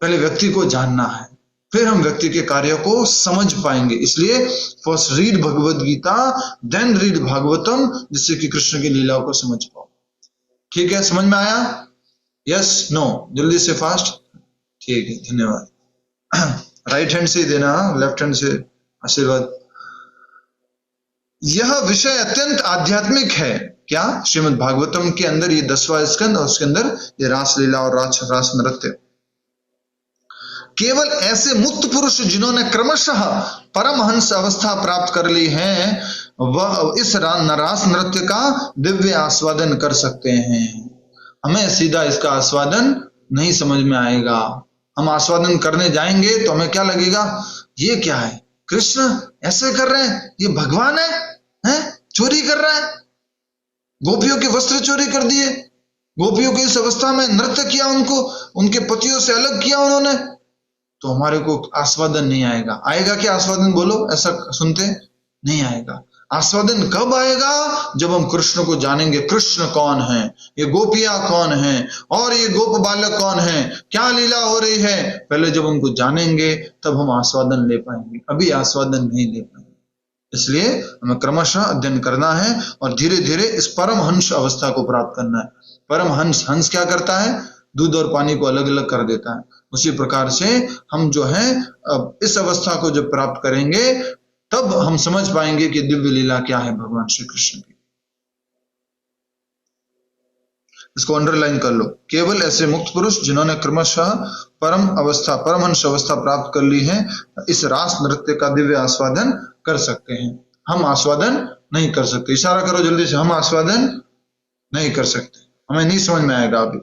पहले व्यक्ति को जानना है, फिर हम व्यक्ति के कार्यों को समझ पाएंगे। इसलिए first read Bhagavad Gita, then read Bhagavatam, जिससे कि कृष्ण की लीलाओं को समझ पाओ। ठीक है, समझ में आया? यस, नो, जल्दी से, फास्ट। ठीक है, धन्यवाद। राइट हैंड से ही देना, लेफ्ट हैंड से आशीर्वाद। यह विषय अत्यंत आध्यात्मिक है। क्या? श्रीमद् भागवतम के अंदर ये 10वां स्कंद और उसके अंदर ये रासलीला और रास नृत्य। केवल ऐसे मुक्त पुरुष जिन्होंने क्रमशः परमहंस अवस्था प्राप्त कर ली है, वह इस रास नृत्य का दिव्य आस्वादन कर सकते हैं। हमें सीधा इसका आस्वादन नहीं समझ में आएगा। हम आस्वादन करने जाएंगे तो हमें क्या लगेगा, ये क्या है, कृष्ण ऐसे कर रहे हैं, ये भगवान है, चोरी कर रहा है, गोपियों के वस्त्र चोरी कर दिए, गोपियों की इस अवस्था में नृत्य किया, उनको उनके पतियों से अलग किया उन्होंने, तो हमारे को आस्वादन नहीं आएगा। आएगा क्या आस्वादन? बोलो, ऐसा सुनते नहीं आएगा। आस्वादन कब आएगा? जब हम कृष्ण को जानेंगे। कृष्ण कौन है, ये गोपियां कौन है, और ये गोप बालक कौन है, क्या लीला हो रही है, पहले जब उनको जानेंगे तब हम आस्वादन ले पाएंगे। अभी आस्वादन नहीं ले पाएंगे। इसलिए हमें क्रमशः अध्ययन करना है और धीरे धीरे इस परमहंस अवस्था को प्राप्त करना है। परमहंस, हंस क्या करता है? दूध और पानी को अलग अलग कर देता है। उसी प्रकार से हम जो है इस अवस्था को जब प्राप्त करेंगे तब हम समझ पाएंगे कि दिव्य लीला क्या है भगवान श्री कृष्ण की। इसको अंडरलाइन कर लो। केवल ऐसे मुक्त पुरुष जिन्होंने क्रमशः परमहंस अवस्था प्राप्त कर ली है, इस रास नृत्य का दिव्य आस्वादन कर सकते हैं। हम आस्वादन नहीं कर सकते। इशारा करो जल्दी से। हम आस्वादन नहीं कर सकते, हमें नहीं समझ में आएगा अभी।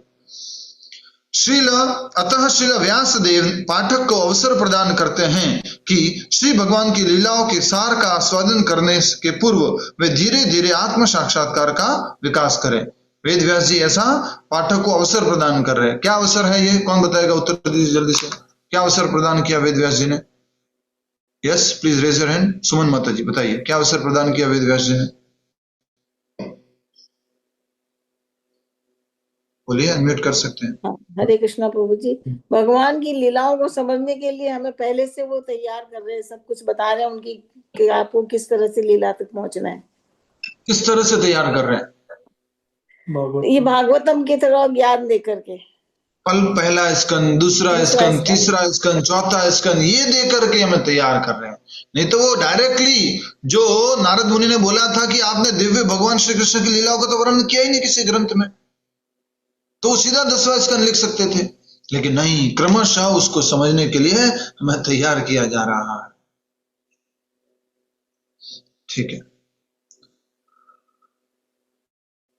अतः श्रील व्यासदेव पाठक को अवसर प्रदान करते हैं कि श्री भगवान की लीलाओं के सार का आस्वादन करने के पूर्व वे धीरे धीरे आत्म साक्षात्कार का विकास करें। वेद व्यास जी ऐसा पाठक को अवसर प्रदान कर रहे हैं। क्या अवसर है ये? कौन बताएगा? उत्तर दीजिए जल्दी से। क्या अवसर प्रदान किया वेद व्यास जी ने? Yes, please raise your hand. Suman Mata ji बताइए, क्या अवसर प्रदान किया वेद व्यास जी ने? बोलिए, अनम्यूट कर सकते हैं। हाँ, हरे कृष्णा प्रभु जी। भगवान की लीलाओं को समझने के लिए हमें पहले से वो तैयार कर रहे हैं, सब कुछ बता रहे हैं उनकी कि आपको किस तरह से लीला तक पहुंचना है। किस तरह से तैयार कर रहे हैं? ये भागवतम की तरह ज्ञान देकर के। पहला स्कंद, दूसरा स्कंद, तीसरा स्कंद, चौथा स्कंद, ये देकर के हमें तैयार कर रहे हैं। नहीं तो वो डायरेक्टली जो नारद मुनि ने बोला था कि आपने दिव्य भगवान श्री कृष्ण की लीलाओं का तो वर्णन किया ही नहीं किसी ग्रंथ में, तो सीधा 10वां स्कंद लिख सकते थे। लेकिन नहीं, क्रमशः उसको समझने के लिए हमें तैयार किया जा रहा है। ठीक है।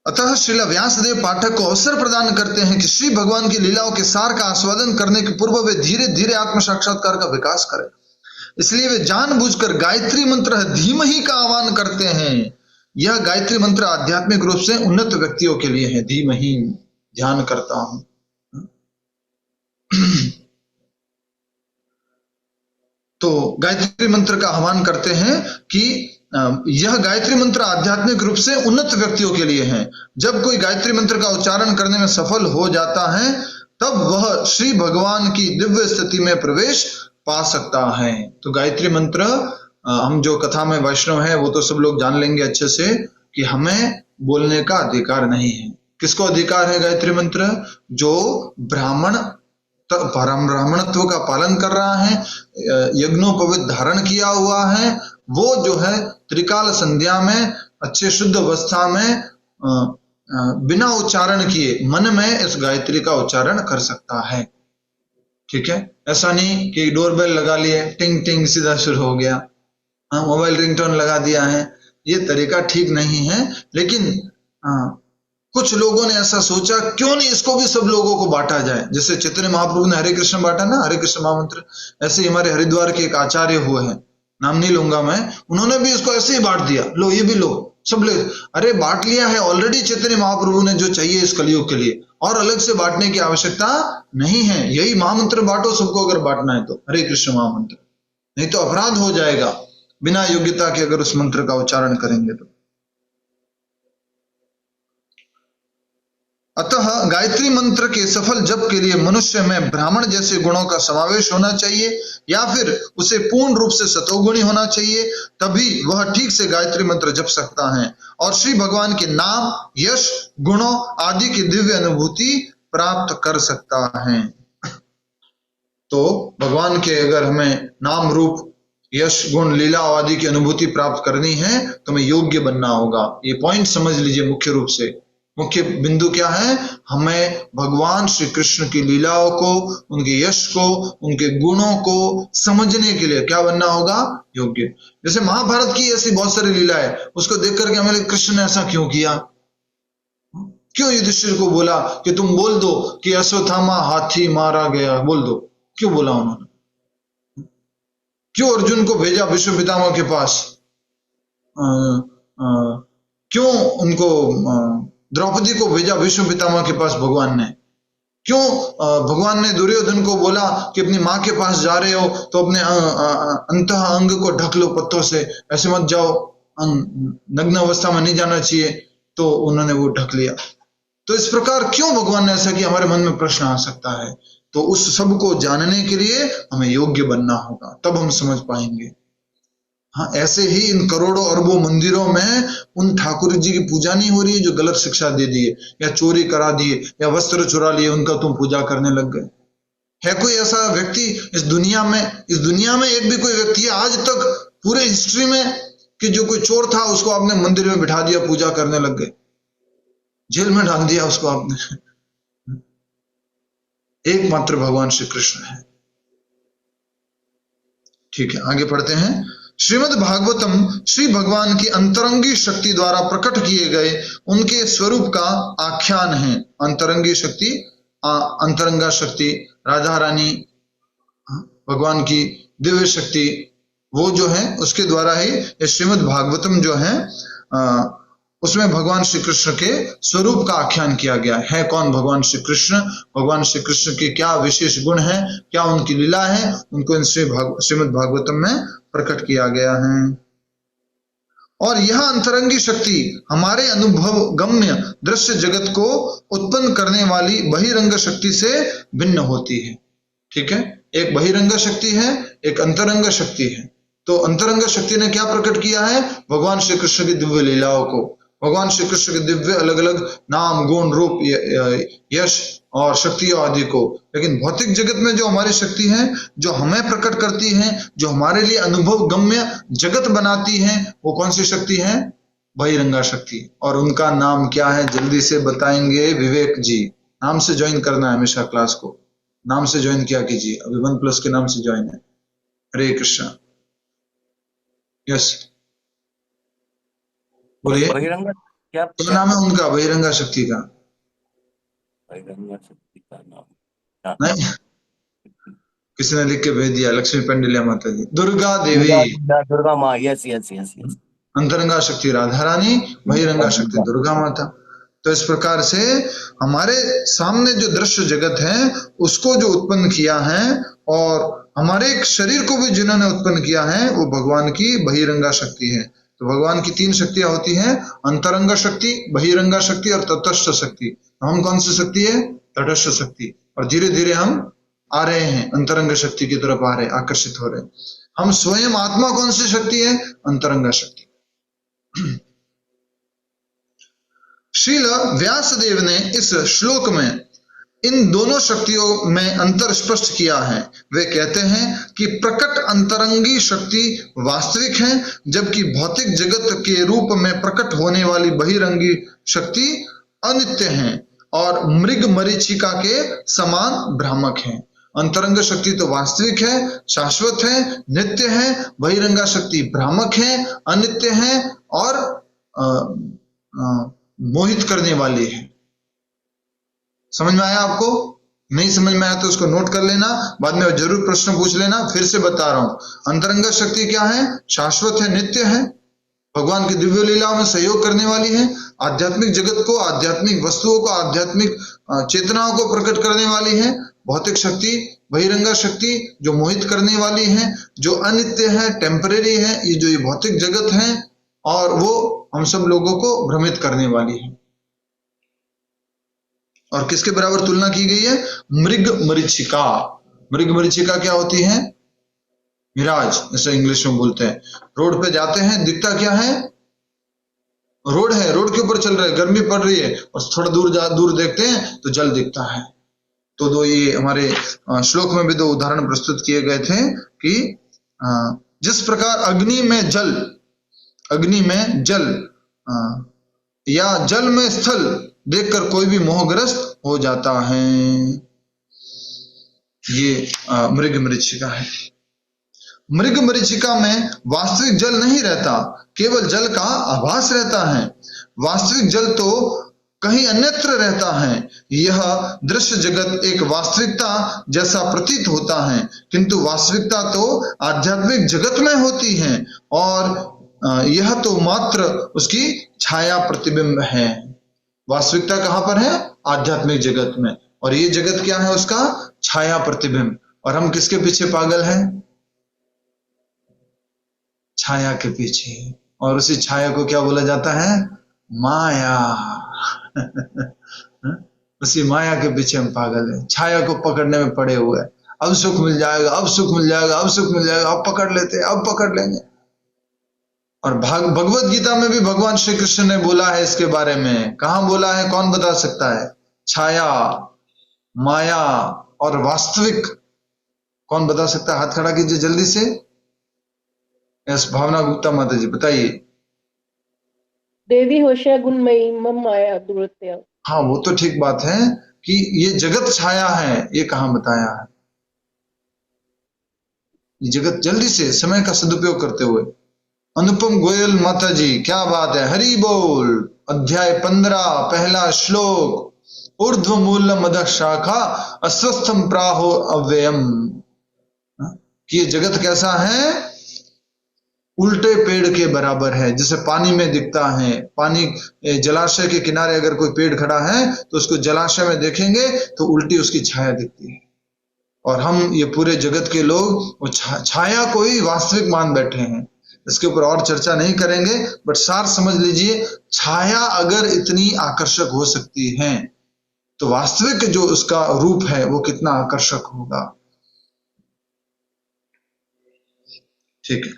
अतः श्रील व्यासदेव पाठक को अवसर प्रदान करते हैं कि श्री भगवान की लीलाओं के सार का आस्वादन करने के पूर्व वे धीरे धीरे आत्म साक्षात्कार का विकास करें। इसलिए वे जानबूझकर गायत्री मंत्र धीमहि का आह्वान करते हैं। यह गायत्री मंत्र आध्यात्मिक रूप से उन्नत व्यक्तियों के लिए है। धीमहि, ध्यान करता हूं। तो गायत्री मंत्र का आह्वान करते हैं कि यह गायत्री मंत्र आध्यात्मिक रूप से उन्नत व्यक्तियों के लिए है। जब कोई गायत्री मंत्र का उच्चारण करने में सफल हो जाता है तब वह श्री भगवान की दिव्य स्थिति में प्रवेश पा सकता है। तो गायत्री मंत्र, हम जो कथा में वैष्णव है वो तो सब लोग जान लेंगे अच्छे से कि हमें बोलने का अधिकार नहीं है। किसको अधिकार है गायत्री मंत्र? जो ब्राह्मणत्व का पालन कर रहा है, यज्ञोपवीत धारण किया हुआ है, वो जो है त्रिकाल संध्या में अच्छे शुद्ध अवस्था में बिना उच्चारण किए मन में इस गायत्री का उच्चारण कर सकता है। ठीक है, ऐसा नहीं कि डोरबेल लगा लिए, टिंग टिंग सीधा शुरू हो गया, मोबाइल रिंगटोन लगा दिया है, ये तरीका ठीक नहीं है। लेकिन कुछ लोगों ने ऐसा सोचा क्यों नहीं इसको भी सब लोगों को बांटा जाए। जैसे चैतन्य महाप्रभु ने हरे कृष्ण बांटा ना, हरे कृष्ण महामंत्र, ऐसे ही हमारे हरिद्वार के एक आचार्य हुए हैं, नाम नहीं लूंगा मैं, उन्होंने भी इसको ऐसे ही बांट दिया, लो ये भी लो, सब ले। अरे बांट लिया है ऑलरेडी चैतन्य महाप्रभु ने जो चाहिए इस कलयुग के लिए, और अलग से बांटने की आवश्यकता नहीं है। यही महामंत्र बांटो सबको अगर बांटना है तो, हरे कृष्ण महामंत्र। नहीं तो अपराध हो जाएगा बिना योग्यता के अगर उस मंत्र का उच्चारण करेंगे तो। अतः गायत्री मंत्र के सफल जप के लिए मनुष्य में ब्राह्मण जैसे गुणों का समावेश होना चाहिए या फिर उसे पूर्ण रूप से सतोगुणी होना चाहिए, तभी वह ठीक से गायत्री मंत्र जप सकता है और श्री भगवान के नाम, यश, गुणों आदि की दिव्य अनुभूति प्राप्त कर सकता है। तो भगवान के अगर हमें नाम रूप यश गुण लीला आदि की अनुभूति प्राप्त करनी है तो हमें योग्य बनना होगा। ये पॉइंट समझ लीजिए। मुख्य रूप से मुख्य बिंदु क्या है? हमें भगवान श्री कृष्ण की लीलाओं को, उनके यश को, उनके गुणों को समझने के लिए क्या बनना होगा? योग्य। जैसे महाभारत की ऐसी बहुत सारी लीला है, उसको देख करके हमें लगे कृष्ण ने ऐसा क्यों किया? क्यों युधिष्ठिर को बोला कि तुम बोल दो कि अश्वत्थामा हाथी मारा गया, बोल दो? क्यों बोला उन्होंने? क्यों अर्जुन को भेजा विश्व पितामह के पास? क्यों उनको द्रौपदी को भेजा विश्व पितामह के पास भगवान ने? क्यों भगवान ने दुर्योधन को बोला कि अपनी माँ के पास जा रहे हो तो अपने अंतः अंग को ढक लो पत्तों से, ऐसे मत जाओ, नग्न अवस्था में नहीं जाना चाहिए, तो उन्होंने वो ढक लिया। तो इस प्रकार क्यों भगवान ने ऐसा किया? हमारे मन में प्रश्न आ सकता है। तो उस सब को जानने के लिए हमें योग्य बनना होगा, तब हम समझ पाएंगे। हाँ, ऐसे ही इन करोड़ों अरबों मंदिरों में उन ठाकुर जी की पूजा नहीं हो रही है जो गलत शिक्षा दे दिए या चोरी करा दिए या वस्त्र चुरा लिए, उनका तुम पूजा करने लग गए। है कोई ऐसा व्यक्ति इस दुनिया में एक भी कोई व्यक्ति है आज तक पूरे हिस्ट्री में कि जो कोई चोर था उसको आपने मंदिर में बिठा दिया, पूजा करने लग गए, जेल में डाल दिया उसको आपने? एकमात्र भगवान श्री कृष्ण है। ठीक है, आगे पढ़ते हैं। श्रीमद् भागवतम श्री भगवान की अंतरंगी शक्ति द्वारा प्रकट किए गए उनके स्वरूप का आख्यान है। अंतरंगी शक्ति, अंतरंगा शक्ति, राधा रानी, भगवान की दिव्य शक्ति, वो जो है उसके द्वारा ही श्रीमद् भागवतम जो है उसमें भगवान श्री कृष्ण के स्वरूप का आख्यान किया गया है। कौन भगवान श्री कृष्ण? भगवान श्री कृष्ण के क्या विशेष गुण हैं, क्या उनकी लीला है, उनको इन श्रीमद् भागवतम में प्रकट किया गया है। और यह अंतरंगी शक्ति हमारे अनुभव गम्य दृश्य जगत को उत्पन्न करने वाली बहिरंग शक्ति से भिन्न होती है। ठीक है, एक बहिरंग शक्ति है, एक अंतरंग शक्ति है। तो अंतरंग शक्ति ने क्या प्रकट किया है? भगवान श्री कृष्ण की दिव्य लीलाओं को, भगवान श्री कृष्ण के दिव्य अलग अलग नाम, गुण, रूप, यश और शक्तियों आदि को। लेकिन भौतिक जगत में जो हमारी शक्ति है, जो हमें प्रकट करती है, जो हमारे लिए अनुभव गम्य जगत बनाती है, वो कौन सी शक्ति है? बहिरंगा शक्ति। और उनका नाम क्या है? जल्दी से बताएंगे विवेक जी। नाम से ज्वाइन करना है हमेशा क्लास को, नाम से ज्वाइन किया कीजिए। अभी 1+ के नाम से ज्वाइन है। हरे कृष्णा। यस, बोलिए। बहिरंगा क्या नाम है उनका? बहिरंगा शक्ति का? बहिरंगा शक्ति का नाम नहीं, किसी ने लिख के भेज दिया, लक्ष्मी पेंडिलिया माता जी, दुर्गा देवी, दुर्गा माँ। Yes yes yes yes. अंतरंगा शक्ति राधा रानी, बहिरंगा शक्ति दुर्गा माता। तो इस प्रकार से हमारे सामने जो दृश्य जगत है उसको जो उत्पन्न किया है, और हमारे एक शरीर को भी जिन्होंने उत्पन्न किया है, वो भगवान की बहिरंगा शक्ति है। तो भगवान की 3 शक्तियां होती हैं, अंतरंगा शक्ति, बहिरंगा शक्ति और तटस्थ शक्ति। हम कौन सी शक्ति है? तटस्थ शक्ति। और धीरे धीरे हम आ रहे हैं अंतरंग शक्ति की तरफ, आ रहे, आकर्षित हो रहे। हम स्वयं आत्मा कौन सी शक्ति है? अंतरंगा शक्ति। श्रील व्यासदेव ने इस श्लोक में इन दोनों शक्तियों में अंतर स्पष्ट किया है। वे कहते हैं कि प्रकट अंतरंगी शक्ति वास्तविक है, जबकि भौतिक जगत के रूप में प्रकट होने वाली बहिरंगी शक्ति अनित्य है और मृग मरीचिका के समान भ्रामक है। अंतरंग शक्ति तो वास्तविक है, शाश्वत है, नित्य है। बहिरंगा शक्ति भ्रामक है, अनित्य है और मोहित करने वाली है। समझ में आया आपको? नहीं समझ में आया तो उसको नोट कर लेना, बाद में जरूर प्रश्न पूछ लेना। फिर से बता रहा हूं, अंतरंग शक्ति क्या है? शाश्वत है, नित्य है, भगवान की दिव्य लीलाओं में सहयोग करने वाली है, आध्यात्मिक जगत को, आध्यात्मिक वस्तुओं को, आध्यात्मिक चेतनाओं को प्रकट करने वाली है। भौतिक शक्ति, बहिरंगा शक्ति जो मोहित करने वाली है, जो अनित्य है, टेम्परेरी है, ये जो ये भौतिक जगत है, और वो हम सब लोगों को भ्रमित करने वाली है। और किसके बराबर तुलना की गई है? मृग मरीचिका। मृग मरीचिका क्या होती है? मिराज, जैसे इंग्लिश में बोलते हैं। रोड पे जाते हैं, दिखता क्या है? रोड है, रोड के ऊपर चल रहे हैं, गर्मी पड़ रही है, और थोड़ा दूर देखते हैं तो जल दिखता है। तो ये हमारे श्लोक में भी 2 उदाहरण प्रस्तुत किए गए थे कि जिस प्रकार अग्नि में जल या जल में स्थल देखकर कोई भी मोहग्रस्त हो जाता है। ये मृग मरीचिका है। मृग मरीचिका में वास्तविक जल नहीं रहता, केवल जल का आभास रहता है। वास्तविक जल तो कहीं अन्यत्र रहता है। यह दृश्य जगत एक वास्तविकता जैसा प्रतीत होता है, किंतु वास्तविकता तो आध्यात्मिक जगत में होती है और यह तो मात्र उसकी छाया प्रतिबिंब है। वास्तविकता कहां पर है? आध्यात्मिक जगत में। और ये जगत क्या है? उसका छाया प्रतिबिंब। और हम किसके पीछे पागल हैं? छाया के पीछे। और उसी छाया को क्या बोला जाता है? माया। उसी माया के पीछे हम पागल हैं, छाया को पकड़ने में पड़े हुए हैं। अब सुख मिल जाएगा, अब सुख मिल जाएगा, अब सुख मिल जाएगा, अब पकड़ लेते हैं, अब पकड़ लेंगे। और भगवत गीता में भी भगवान श्री कृष्ण ने बोला है इसके बारे में। कहां बोला है? कौन बता सकता है? छाया, माया और वास्तविक। कौन बता सकता है? हाथ खड़ा कीजिए जल्दी से। यस, भावना गुप्ता माता जी बताइए। देवी होशिया गुणमयी मम माया दुरत्या। हाँ, वो तो ठीक बात है कि ये जगत छाया है, ये कहां बताया है? ये जगत, जल्दी से समय का सदुपयोग करते हुए। अनुपम गोयल माता जी, क्या बात है, हरि बोल। अध्याय 15 पहला श्लोक। ऊर्ध्व मूलम अधः शाखा अस्वस्थम प्राहो अव्ययम। कि ये जगत कैसा है? उल्टे पेड़ के बराबर है। जैसे पानी में दिखता है, पानी जलाशय के किनारे अगर कोई पेड़ खड़ा है तो उसको जलाशय में देखेंगे तो उल्टी उसकी छाया दिखती है। और हम ये पूरे जगत के लोग वो छाया को ही वास्तविक मान बैठे हैं। इसके ऊपर और चर्चा नहीं करेंगे, बट सार समझ लीजिए, छाया अगर इतनी आकर्षक हो सकती है तो वास्तविक जो उसका रूप है वो कितना आकर्षक होगा। ठीक है,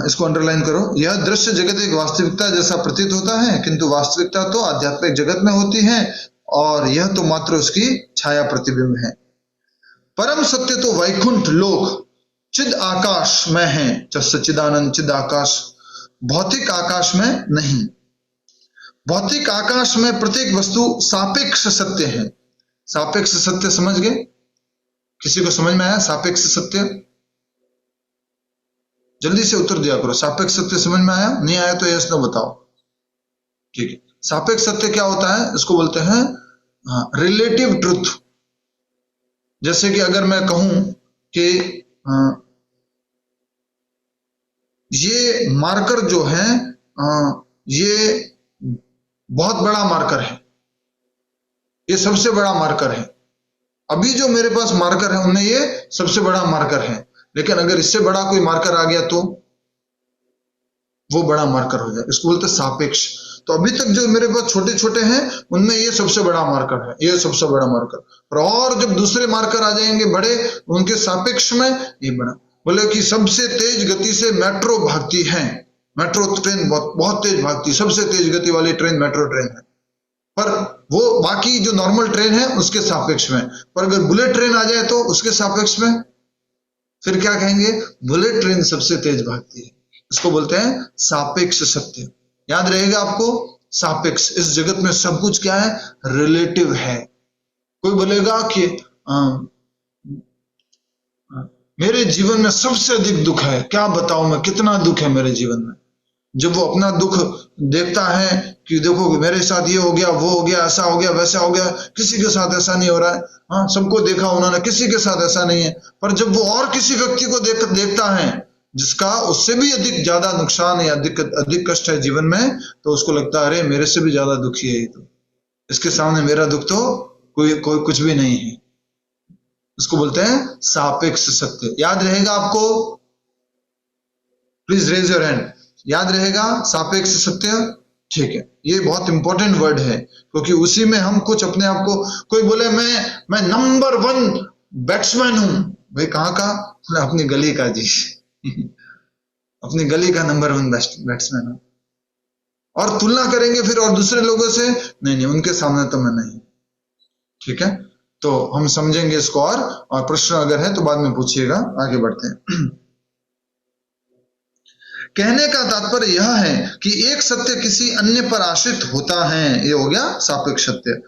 इसको अंडरलाइन करो। यह दृश्य जगत एक वास्तविकता जैसा प्रतीत होता है, किंतु वास्तविकता तो आध्यात्मिक जगत में होती है और यह तो मात्र उसकी छाया प्रतिबिंब है। परम सत्य तो वैकुंठ लोक चिद आकाश में है। सच्चिदानंद चिद आकाश, भौतिक आकाश में नहीं। भौतिक आकाश में प्रत्येक वस्तु सापेक्ष सत्य है। सापेक्ष सत्य समझ गए? किसी को समझ में आया सापेक्ष सत्य? जल्दी से उत्तर दिया करो। सापेक्ष सत्य समझ में आया? नहीं आया तो यस नो बताओ। ठीक है, सापेक्ष सत्य क्या होता है? इसको बोलते हैं रिलेटिव ट्रुथ। जैसे कि अगर मैं कहूं कि ये मार्कर जो है ये बहुत बड़ा मार्कर है, ये सबसे बड़ा मार्कर है। अभी जो मेरे पास मार्कर है उनमें ये सबसे बड़ा मार्कर है, लेकिन अगर इससे बड़ा कोई मार्कर आ गया तो वो बड़ा मार्कर हो जाए। इसको बोलते हैं सापेक्ष। तो अभी तक जो मेरे पास छोटे छोटे हैं उनमें ये सबसे बड़ा मार्कर है, ये सबसे बड़ा मार्कर। और जब दूसरे मार्कर आ जाएंगे बड़े, उनके सापेक्ष में ये बड़ा। बोले कि सबसे तेज गति से मेट्रो भागती है, मेट्रो ट्रेन बहुत तेज भागती है, सबसे तेज गति वाली ट्रेन मेट्रो ट्रेन है। पर वो बाकी जो नॉर्मल ट्रेन है उसके सापेक्ष में। पर अगर बुलेट ट्रेन आ जाए तो उसके सापेक्ष में फिर क्या कहेंगे? बुलेट ट्रेन सबसे तेज भागती है। इसको बोलते हैं सापेक्ष सत्य। याद रहेगा आपको, सापेक्ष। इस जगत में सब कुछ क्या है? रिलेटिव है। कोई बोलेगा कि मेरे जीवन में सबसे अधिक दुख है, क्या बताऊं मैं, कितना दुख है मेरे जीवन में। जब वो अपना दुख देखता है कि देखो मेरे साथ ये हो गया, वो हो गया, ऐसा हो गया, वैसा हो गया, किसी के साथ ऐसा नहीं हो रहा है। हाँ, सबको देखा उन्होंने, किसी के साथ ऐसा नहीं है। पर जब वो और किसी व्यक्ति को देखता है जिसका उससे भी अधिक ज्यादा नुकसान या अधिक कष्ट है जीवन में, तो उसको लगता है अरे मेरे से भी ज्यादा दुखी है ये तो, इसके सामने मेरा दुख तो कोई कुछ भी नहीं है। इसको बोलते हैं सापेक्ष सत्य। याद रहेगा आपको? Please raise your hand. याद रहेगा सापेक्ष सत्य? ठीक है, ये बहुत इंपॉर्टेंट वर्ड है क्योंकि उसी में हम कुछ अपने आप को, कोई बोले मैं नंबर 1 बैट्समैन हूं। भाई कहाँ का? अपनी गली का जी। अपनी गली का नंबर 1 बैट्समैन हूं। और तुलना करेंगे फिर और दूसरे लोगों से, नहीं उनके सामने तो मैं नहीं। ठीक है, तो हम समझेंगे इसको। और प्रश्न अगर है तो बाद में पूछिएगा। आगे बढ़ते हैं। कहने का तात्पर्य यह है कि एक सत्य किसी अन्य पर आश्रित होता है, ये हो गया सापेक्ष सत्य।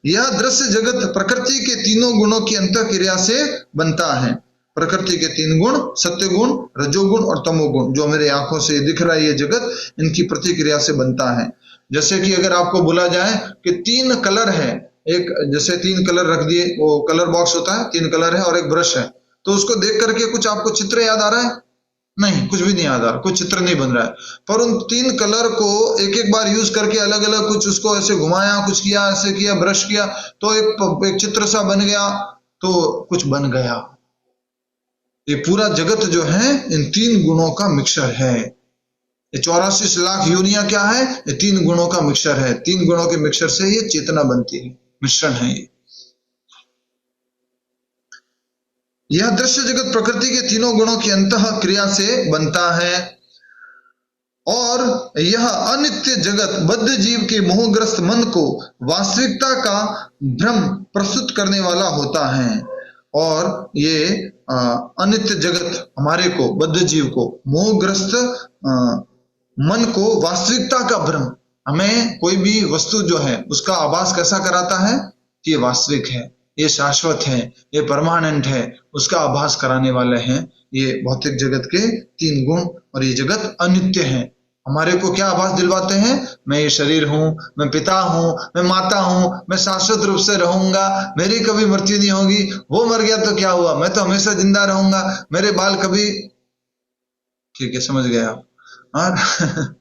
यह दृश्य जगत प्रकृति के तीनों गुणों की अंतःक्रिया से बनता है। प्रकृति के तीन गुण, सत्य गुण, रजोगुण और तमोगुण, जो मेरे आंखों से दिख रहा है ये जगत, इनकी प्रतिक्रिया से बनता है। जैसे कि अगर आपको बोला जाए कि तीन कलर है, एक जैसे तीन कलर रख दिए, वो कलर बॉक्स होता है, तीन कलर है और एक ब्रश है, तो उसको देख करके कुछ आपको चित्र याद आ रहा है? नहीं, कुछ भी नहीं याद आ रहा, कुछ चित्र नहीं बन रहा है। पर उन तीन कलर को एक एक बार यूज करके अलग अलग कुछ उसको ऐसे घुमाया, कुछ किया, ऐसे किया, ब्रश किया, तो एक चित्र सा बन गया, तो कुछ बन गया। ये पूरा जगत जो है इन तीन गुणों का मिक्सचर है। ये 84 लाख योनियां क्या है? ये तीन गुणों का मिक्सचर है। तीन गुणों के मिक्सचर से ये चेतना बनती है, मिश्रण है ये। यह दृश्य जगत प्रकृति के तीनों गुणों की अंतः क्रिया से बनता है और यह अनित्य जगत बद्ध जीव के मोहग्रस्त मन को वास्तविकता का भ्रम प्रस्तुत करने वाला होता है। और ये अनित्य जगत हमारे को, बद्ध जीव को, मोहग्रस्त मन को वास्तविकता का भ्रम, हमें कोई भी वस्तु जो है उसका आभास कैसा कराता है कि ये वास्तविक है, ये शाश्वत है, ये परमानेंट है, उसका आभास कराने वाले हैं ये भौतिक जगत के तीन गुण। और ये जगत अनित्य है। हमारे को क्या आभास दिलवाते हैं? मैं ये शरीर हूं, मैं पिता हूं, मैं माता हूं, मैं शाश्वत रूप से रहूंगा, मेरी कभी मृत्यु नहीं होगी, वो मर गया तो क्या हुआ, मैं तो हमेशा जिंदा रहूंगा, मेरे बाल कभी, ठीक है, समझ गए आप। और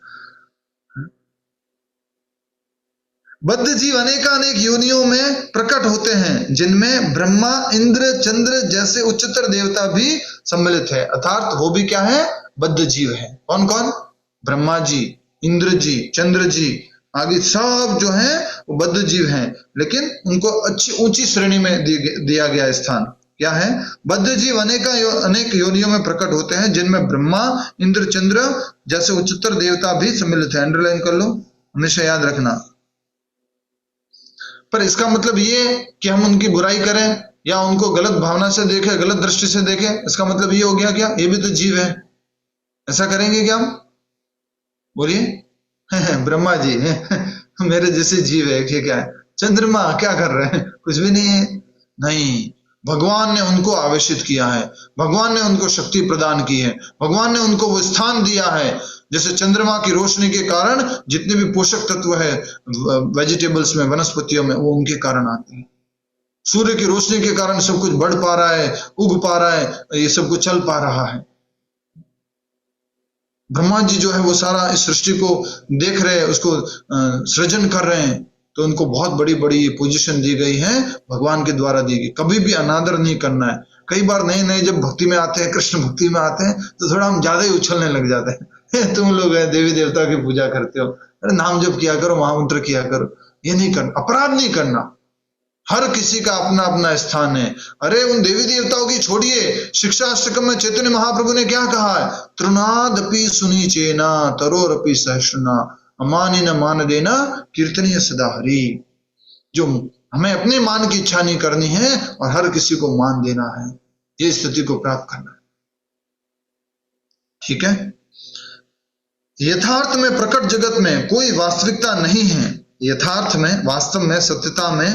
बद्ध जीव अनेकानेक योनियों में प्रकट होते हैं, जिनमें ब्रह्मा, इंद्र, चंद्र जैसे उच्चतर देवता भी सम्मिलित है। अर्थात वो भी क्या है? बद्ध जीव है। कौन कौन? ब्रह्मा जी, इंद्र जी, चंद्र जी, आगे सब जो है वो बद्ध जीव हैं, लेकिन उनको अच्छी ऊंची श्रेणी में दिया गया स्थान। क्या है? बद्ध जीव अनेक योनियों में प्रकट होते हैं, जिनमें ब्रह्मा, इंद्र, चंद्र जैसे उच्चतर देवता भी सम्मिलित है। अंडरलाइन कर लो, हमेशा याद रखना। पर इसका मतलब ये कि हम उनकी बुराई करें या उनको गलत भावना से देखें, गलत दृष्टि से देखें, इसका मतलब ये हो गया क्या ये भी तो जीव है? ऐसा करेंगे क्या हम? बोलिए। ब्रह्मा जी मेरे जैसे जीव है, क्या है? चंद्रमा क्या कर रहे हैं? कुछ भी नहीं है। नहीं, भगवान ने उनको आवेशित किया है, भगवान ने उनको शक्ति प्रदान की है, भगवान ने उनको वो स्थान दिया है। जैसे चंद्रमा की रोशनी के कारण जितने भी पोषक तत्व है वेजिटेबल्स में, वनस्पतियों में, वो उनके कारण आते हैं। सूर्य की रोशनी के कारण सब कुछ बढ़ पा रहा है, उग पा रहा है, ये सब कुछ चल पा रहा है। ब्रह्मा जी जो है वो सारा इस सृष्टि को देख रहे हैं, उसको सृजन कर रहे हैं, तो उनको बहुत बड़ी बड़ी पोजीशन दी गई है, भगवान के द्वारा दी गई। कभी भी अनादर नहीं करना है। कई बार नए नए जब भक्ति में आते हैं, कृष्ण भक्ति में आते हैं, तो थोड़ा हम ज्यादा ही उछलने लग जाते हैं। तुम लोग देवी देवता की पूजा करते हो, अरे नाम जप किया करो, महामंत्र किया करो। ये नहीं करना, अपराध नहीं करना। हर किसी का अपना अपना स्थान है। अरे उन देवी देवताओं की छोड़िए, शिक्षाष्टकम में चैतन्य महाप्रभु ने क्या कहा है? तृणादपि सुनी चेना तरोरपि सहस्रना अमानी न मान देना कीर्तनीय सदा हरि। जो हमें अपने मान की इच्छा नहीं करनी है और हर किसी को मान देना है, ये स्थिति को प्राप्त करना है। ठीक है। यथार्थ में प्रकट जगत में कोई वास्तविकता नहीं है। यथार्थ में, वास्तव में, सत्यता में,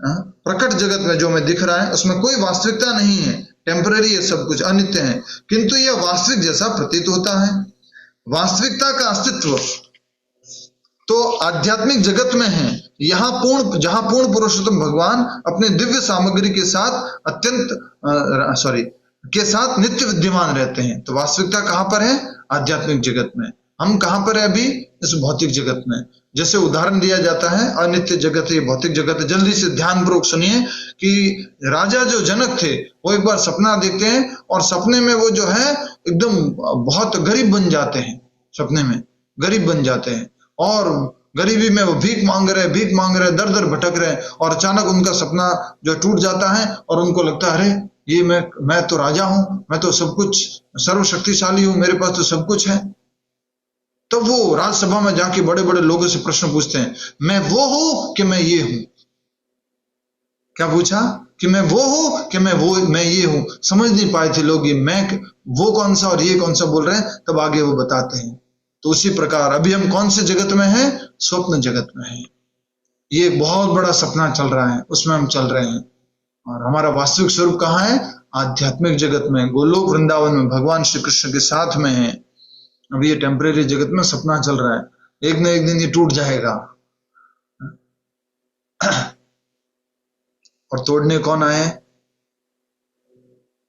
प्रकट जगत में जो हमें दिख रहा है उसमें कोई वास्तविकता नहीं है। टेम्पररी है, सब कुछ अनित्य है, किंतु यह वास्तविक जैसा प्रतीत होता है। वास्तविकता का अस्तित्व तो आध्यात्मिक जगत में है। जहां पूर्ण पुरुषोत्तम भगवान अपने दिव्य सामग्री के साथ के साथ नित्य विद्यमान रहते हैं। तो वास्तविकता कहां पर है? आध्यात्मिक जगत में। हम कहां पर है अभी? इस भौतिक जगत में। जैसे उदाहरण दिया जाता है, अनित्य जगत है, भौतिक जगत है। जल्दी से ध्यानपूर्वक सुनिए कि राजा जो जनक थे वो एक बार सपना देखते हैं और सपने में वो जो है एकदम बहुत गरीब बन जाते हैं। सपने में गरीब बन जाते हैं और गरीबी में वो भीख मांग रहे, दर दर भटक रहे, और अचानक उनका सपना जो टूट जाता है और उनको लगता है अरे ये मैं तो राजा हूं, मैं तो सब कुछ सर्वशक्तिशाली हूं, मेरे पास तो सब कुछ है। तब वो राज्यसभा में जाके बड़े बड़े लोगों से प्रश्न पूछते हैं, मैं वो हूं कि मैं ये हूं? क्या पूछा? कि मैं वो हूं कि मैं ये हूं। समझ नहीं पाए थे लोग, ये मैं वो कौन सा और ये कौन सा बोल रहे हैं। तब आगे वो बताते हैं। तो उसी प्रकार अभी हम कौन से जगत में हैं? स्वप्न जगत में हैं। ये बहुत बड़ा सपना चल रहा है, उसमें हम चल रहे हैं। और हमारा वास्तविक स्वरूप कहाँ है? आध्यात्मिक जगत में, गोलोक वृंदावन में, भगवान श्री कृष्ण के साथ में है। अभी ये टेम्परेरी जगत में सपना चल रहा है, एक न एक दिन ये टूट जाएगा। और तोड़ने कौन आए?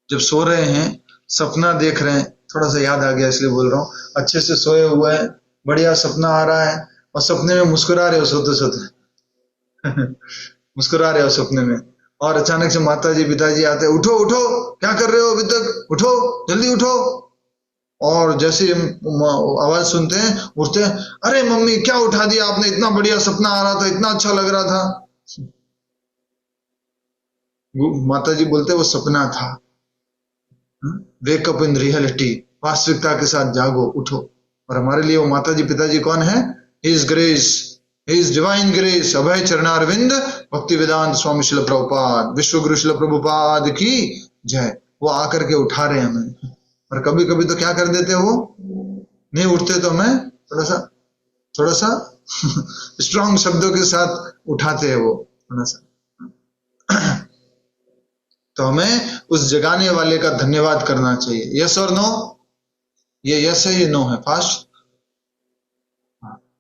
जब सो रहे हैं, सपना देख रहे हैं, थोड़ा सा याद आ गया इसलिए बोल रहा हूँ। अच्छे से सोए हुए हैं, बढ़िया सपना आ रहा है और सपने में मुस्कुरा रहे हो सोते सोते मुस्कुरा रहे हो सपने में, और अचानक से माता जी पिताजी आते, उठो उठो, क्या कर रहे हो अभी तक, उठो जल्दी उठो। और जैसे आवाज सुनते हैं उठते हैं, अरे मम्मी क्या उठा दिया आपने, इतना बढ़िया सपना आ रहा था, इतना अच्छा लग रहा था। माता जी बोलते वो सपना था। वेक अप इन रियलिटी, वास्तविकता के साथ जागो, उठो। और हमारे लिए वो माता जी पिताजी कौन है? His grace, his divine grace, Abhay Charanaravinda Bhaktivedanta स्वामी शिल प्रभुपाद, विश्व गुरु शिल प्रभुपाद की जय। वो आकर के उठा रहे हैं हमें। और कभी कभी तो क्या कर देते वो, नहीं उठते तो मैं थोड़ा सा स्ट्रॉन्ग शब्दों के साथ उठाते हैं वो थोड़ा सा। तो हमें उस जगाने वाले का धन्यवाद करना चाहिए। यस और नो? ये यस है, ये नो है, फास्ट।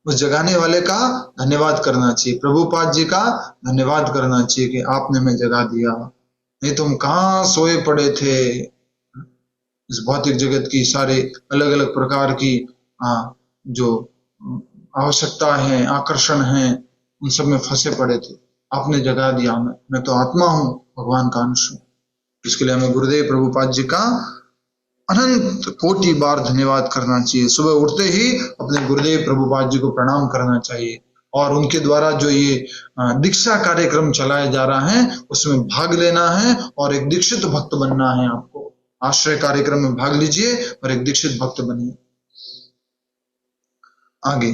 उस जगाने वाले का धन्यवाद करना चाहिए, प्रभुपाद जी का धन्यवाद करना चाहिए कि आपने हमें जगा दिया, नहीं तो हम कहाँ सोए पड़े थे। इस भौतिक जगत की सारे अलग अलग प्रकार की जो आवश्यकता है, आकर्षण है, उन सब में फंसे पड़े थे। आपने जगा दिया हमें। मैं तो आत्मा हूं, भगवान का अंश हूं। इसके लिए हमें गुरुदेव प्रभुपाद जी का अनंत कोटि बार धन्यवाद करना चाहिए। सुबह उठते ही अपने गुरुदेव प्रभुपाद जी को प्रणाम करना चाहिए, और उनके द्वारा जो ये दीक्षा कार्यक्रम चलाया जा रहा है उसमें भाग लेना है और एक दीक्षित भक्त बनना है। आपको आश्रय कार्यक्रम में भाग लीजिए और एक दीक्षित भक्त बनिए। आगे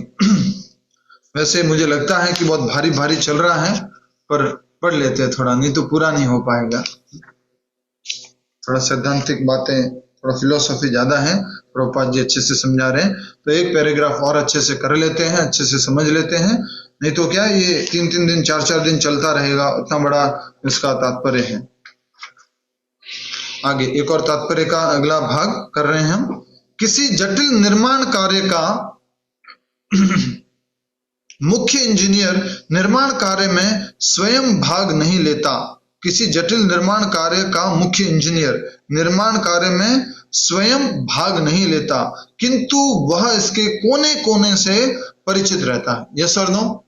वैसे मुझे लगता है कि बहुत भारी भारी चल रहा है, पर पढ़ लेते हैं थोड़ा, नहीं तो पूरा नहीं हो पाएगा। थोड़ा सैद्धांतिक बातें, थोड़ा फिलोसॉफी ज्यादा है, प्रभुपाद जी अच्छे से समझा रहे हैं, तो एक पैराग्राफ और अच्छे से कर लेते हैं, अच्छे से समझ लेते हैं। नहीं तो क्या ये 3-3 दिन 4-4 दिन चलता रहेगा, उतना बड़ा इसका तात्पर्य है। आगे एक और तात्पर्य का अगला भाग कर रहे हैं हम। किसी जटिल निर्माण कार्य का मुख्य इंजीनियर निर्माण कार्य में स्वयं भाग नहीं लेता। किसी जटिल निर्माण कार्य का मुख्य इंजीनियर निर्माण कार्य में स्वयं भाग नहीं लेता, किंतु वह इसके कोने कोने से परिचित रहता है। यस और नो?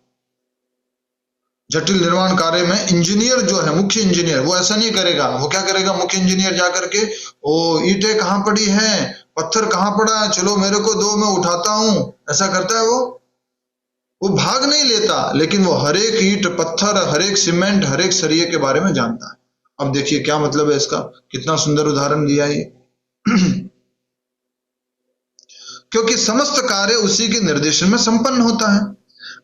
जटिल निर्माण कार्य में इंजीनियर जो है, मुख्य इंजीनियर, वो ऐसा नहीं करेगा। वो क्या करेगा मुख्य इंजीनियर? जाकर के ओ ईंटें कहाँ पड़ी हैं, पत्थर कहाँ पड़ा है, चलो मेरे को दो, मैं उठाता हूं, ऐसा करता है वो भाग नहीं लेता, लेकिन वो हर एक ईंट पत्थर, हर एक सीमेंट, हर एक सरिये के बारे में जानता है। अब देखिए क्या मतलब है इसका, कितना सुंदर उदाहरण दिया ये। क्योंकि समस्त कार्य उसी के निर्देशन में संपन्न होता है।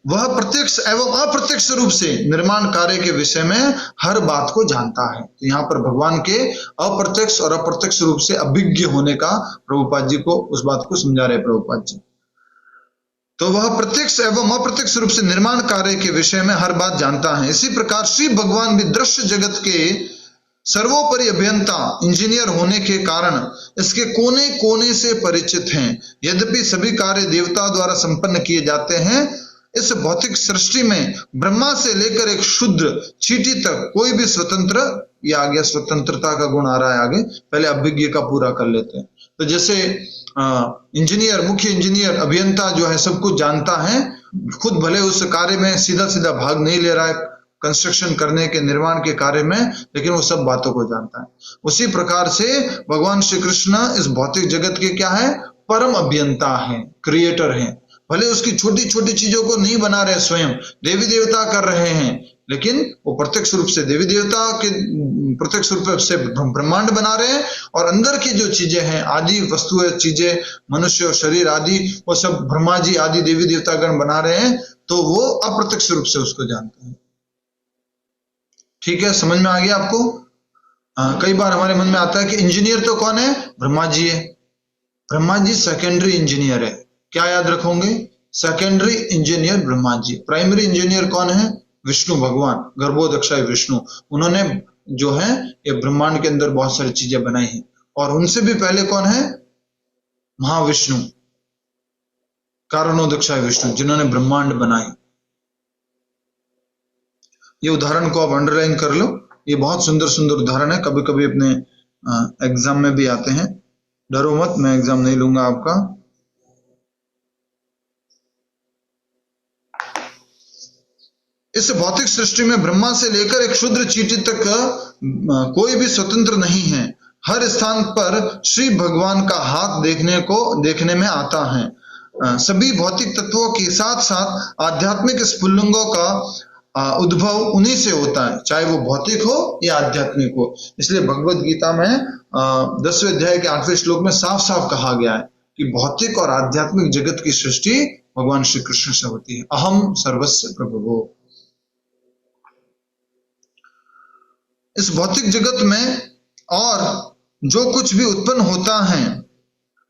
वह प्रत्यक्ष एवं अप्रत्यक्ष रूप से निर्माण कार्य के विषय में हर बात को जानता है। तो यहाँ पर भगवान के अप्रत्यक्ष और अप्रत्यक्ष रूप से अभिज्ञ होने का प्रभुपाद जी को, उस बात को समझा रहे प्रभुपाद जी। तो वह प्रत्यक्ष एवं अप्रत्यक्ष रूप से निर्माण कार्य के विषय में हर बात जानता है। इसी प्रकार श्री भगवान भी दृश्य जगत के सर्वोपरि अभियंता इंजीनियर होने के कारण इसके कोने कोने से परिचित हैं। यद्यपि सभी कार्य देवता द्वारा संपन्न किए जाते हैं, इस भौतिक सृष्टि में ब्रह्मा से लेकर एक शुद्र चींटी तक कोई भी स्वतंत्र, या आ गया स्वतंत्रता का गुण आ रहा है आगे, पहले अभिज्ञ का पूरा कर लेते हैं। तो जैसे इंजीनियर, मुख्य इंजीनियर, अभियंता जो है सब कुछ जानता है, खुद भले उस कार्य में सीधा सीधा भाग नहीं ले रहा है, कंस्ट्रक्शन करने के, निर्माण के कार्य में, लेकिन वो सब बातों को जानता है। उसी प्रकार से भगवान श्री कृष्ण इस भौतिक जगत के क्या है? परम अभियंता है, क्रिएटर है। भले उसकी छोटी छोटी चीजों को नहीं बना रहे स्वयं, देवी देवता कर रहे हैं, लेकिन वो प्रत्यक्ष रूप से देवी देवता के प्रत्यक्ष रूप से ब्रह्मांड बना रहे हैं, और अंदर की जो चीजें हैं, आदि वस्तुएं, चीजें, मनुष्य और शरीर आदि, वो सब ब्रह्मा जी आदि देवी देवतागण बना रहे हैं। तो वो अप्रत्यक्ष रूप से उसको जानते हैं। ठीक है, समझ में आ गया आपको? कई बार हमारे मन में आता है कि इंजीनियर तो कौन है? ब्रह्मा जी है। ब्रह्मा जी सेकेंडरी इंजीनियर है। क्या याद रखोगे? Secondary engineer Brahma ji. Primary engineer कौन है? विष्णु भगवान, गर्भोदक्षाय विष्णु। उन्होंने जो है ये ब्रह्मांड के अंदर बहुत सारी चीजें बनाई हैं। और उनसे भी पहले कौन है? महाविष्णु, कारणोदक्षाय विष्णु, जिन्होंने ब्रह्मांड बनाई। ये उदाहरण को आप अंडरलाइन कर लो। ये बहुत सुंदर सुंदर उदाहरण है, कभी कभी अपने एग्जाम में भी आते हैं। डरो मत, मैं एग्जाम नहीं लूंगा आपका। इस भौतिक सृष्टि में ब्रह्मा से लेकर एक क्षुद्र चींटी तक कोई भी स्वतंत्र नहीं है। हर स्थान पर श्री भगवान का हाथ देखने में आता है। सभी भौतिक तत्वों के साथ साथ आध्यात्मिक स्फुल्लिंगों का उद्भव उन्हीं से होता है, चाहे वो भौतिक हो या आध्यात्मिक हो। इसलिए भगवत गीता में 10वें अध्याय के 8वें श्लोक में साफ साफ कहा गया है कि भौतिक और आध्यात्मिक जगत की सृष्टि भगवान श्री कृष्ण से होती है। अहम सर्वस्य प्रभुः। इस भौतिक जगत में और जो कुछ भी उत्पन्न होता है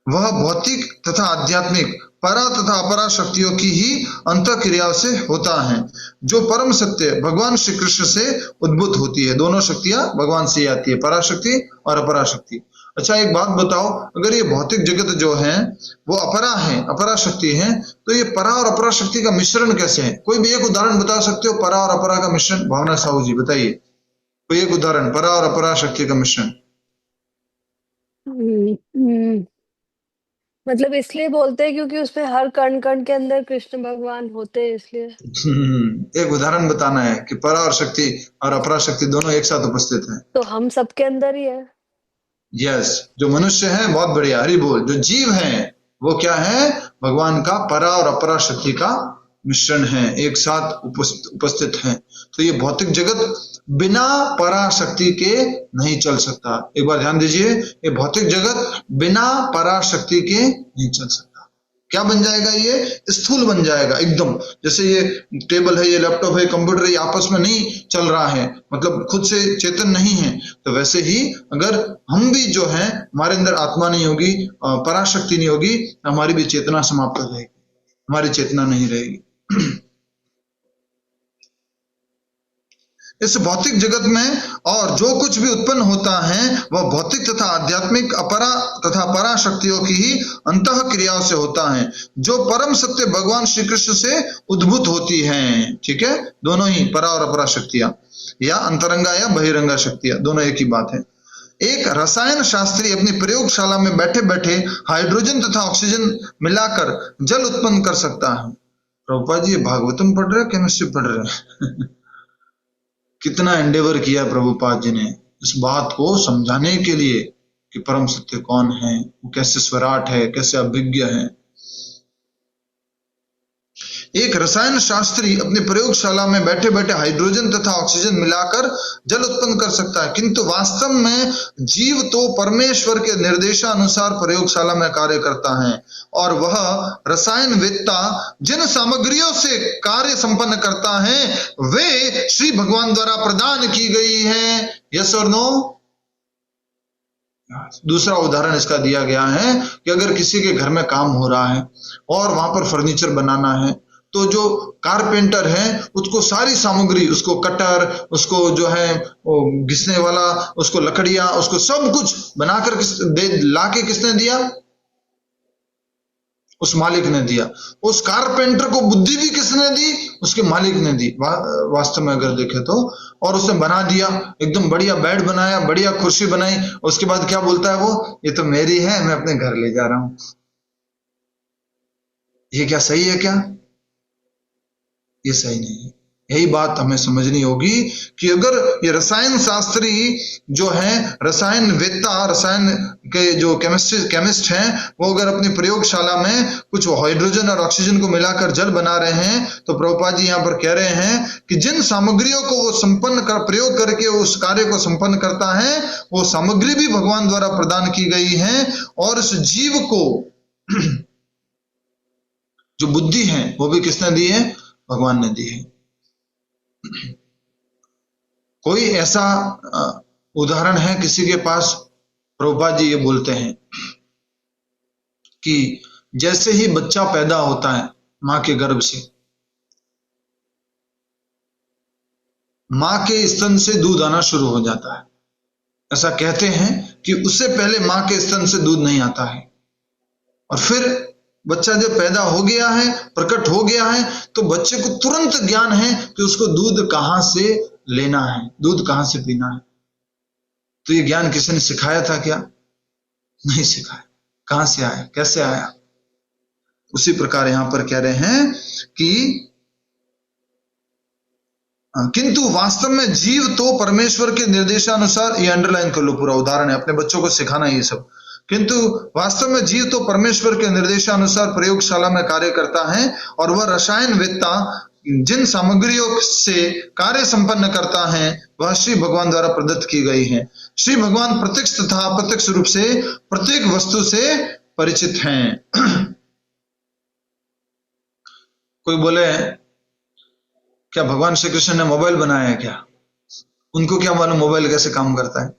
वह भौतिक तथा आध्यात्मिक परा तथा अपरा शक्तियों की ही अंतःक्रिया से होता है, जो परम सत्य भगवान श्री कृष्ण से उद्भूत होती है। दोनों शक्तियां भगवान से आती है, पराशक्ति और अपरा शक्ति। अच्छा, एक बात बताओ, अगर ये भौतिक जगत जो है वो अपरा है, अपरा शक्ति है, तो ये परा और अपरा शक्ति का मिश्रण कैसे है? कोई भी एक उदाहरण बता सकते हो परा और अपरा का मिश्रण? भावना साहू जी बताइए कोई एक उदाहरण, परा और अपरा शक्ति का मिश्रण। मतलब इसलिए बोलते हैं क्योंकि उसमें हर कण कण के अंदर कृष्ण भगवान होते हैं, इसलिए। एक उदाहरण बताना है कि परा और शक्ति और अपरा शक्ति दोनों एक साथ उपस्थित हैं। तो हम सबके अंदर ही है। यस, जो मनुष्य है, बहुत बढ़िया, हरि बोल। जो जीव है वो क्या है? भगवान का परा और अपरा शक्ति का मिश्रण है, एक साथ उपस्थित है। तो ये भौतिक जगत बिना पराशक्ति के नहीं चल सकता। एक बार ध्यान दीजिए, ये भौतिक जगत बिना पराशक्ति के नहीं चल सकता। क्या बन जाएगा? ये स्थूल बन जाएगा एकदम। जैसे ये टेबल है, ये लैपटॉप है, कंप्यूटर, ये आपस में नहीं चल रहा है, मतलब खुद से चेतन नहीं है। तो वैसे ही अगर हम भी जो है, हमारे अंदर आत्मा नहीं होगी, पराशक्ति नहीं होगी, तो हमारी भी चेतना समाप्त हो जाएगी, हमारी चेतना नहीं रहेगी। इस भौतिक जगत में और जो कुछ भी उत्पन्न होता है वह भौतिक तथा आध्यात्मिक अपरा तथा परा शक्तियों की ही अंतः क्रियाओं से होता है, जो परम सत्य भगवान श्री कृष्ण से उद्भूत होती हैं। ठीक है, दोनों ही परा और अपरा शक्तियां, या अंतरंगा या बहिरंगा शक्तियां, दोनों एक ही बात है। एक रसायन शास्त्री अपनी प्रयोगशाला में बैठे बैठे हाइड्रोजन तथा ऑक्सीजन मिलाकर जल उत्पन्न कर सकता है। प्रभुपाद जी भागवतम पढ़ रहे, केमिस्ट्री पढ़ रहे? कितना एंडेवर किया प्रभुपाद जी ने इस बात को समझाने के लिए कि परम सत्य कौन है, वो कैसे स्वराट है, कैसे अभिज्ञ है। एक रसायन शास्त्री अपनी प्रयोगशाला में बैठे बैठे हाइड्रोजन तथा ऑक्सीजन मिलाकर जल उत्पन्न कर सकता है, किंतु वास्तव में जीव तो परमेश्वर के निर्देशानुसार प्रयोगशाला में कार्य करता है, और वह रसायनवेत्ता जिन सामग्रियों से कार्य संपन्न करता है वे श्री भगवान द्वारा प्रदान की गई है। यस और नो? दूसरा उदाहरण इसका दिया गया है कि अगर किसी के घर में काम हो रहा है और वहां पर फर्नीचर बनाना है, तो जो कारपेंटर है उसको सारी सामग्री, उसको कटर, उसको जो है घिसने वाला, उसको लकड़ियां, उसको सब कुछ बनाकर लाके किसने दिया? उस मालिक ने दिया। उस कारपेंटर को बुद्धि भी किसने दी? उसके मालिक ने दी, वास्तव में अगर देखे तो। और उसने बना दिया, एकदम बढ़िया बेड बनाया, बढ़िया कुर्सी बनाई। उसके बाद क्या बोलता है वो? ये तो मेरी है, मैं अपने घर ले जा रहा हूं। ये क्या सही है? क्या ये सही नहीं है? यही बात हमें समझनी होगी कि अगर ये रसायन शास्त्री जो है, रसायनवेत्ता, रसायन के जो केमिस्ट हैं, वो अगर अपनी प्रयोगशाला में कुछ हाइड्रोजन और ऑक्सीजन को मिलाकर जल बना रहे हैं, तो प्रभुपाद जी यहाँ पर कह रहे हैं कि जिन सामग्रियों को वो प्रयोग करके उस कार्य को संपन्न करता है, वो सामग्री भी भगवान द्वारा प्रदान की गई है, और इस जीव को जो बुद्धि है वो भी किसने दी है? भगवान ने दी है। कोई ऐसा उदाहरण है किसी के पास? प्रभुपाद जी ये बोलते हैं कि जैसे ही बच्चा पैदा होता है मां के गर्भ से, मां के स्तन से दूध आना शुरू हो जाता है। ऐसा कहते हैं कि उससे पहले मां के स्तन से दूध नहीं आता है। और फिर बच्चा जब पैदा हो गया है, प्रकट हो गया है, तो बच्चे को तुरंत ज्ञान है कि उसको दूध कहां से लेना है, दूध कहां से पीना है। तो ये ज्ञान किसी ने सिखाया था क्या? नहीं सिखाया। कहां से आया, कैसे आया? उसी प्रकार यहां पर कह रहे हैं कि किंतु वास्तव में जीव तो परमेश्वर के निर्देशानुसार, ये अंडरलाइन कर लो, पूरा उदाहरण है, अपने बच्चों को सिखाना ये सब। किंतु वास्तव में जीव तो परमेश्वर के निर्देशानुसार प्रयोगशाला में कार्य करता है, और वह रसायनवेत्ता जिन सामग्रियों से कार्य संपन्न करता है वह श्री भगवान द्वारा प्रदत्त की गई है। श्री भगवान प्रत्यक्ष तथा अप्रत्यक्ष रूप से प्रत्येक वस्तु से परिचित हैं। कोई बोले क्या भगवान श्री कृष्ण ने मोबाइल बनाया है क्या? उनको क्या मालूम मोबाइल कैसे काम करता है?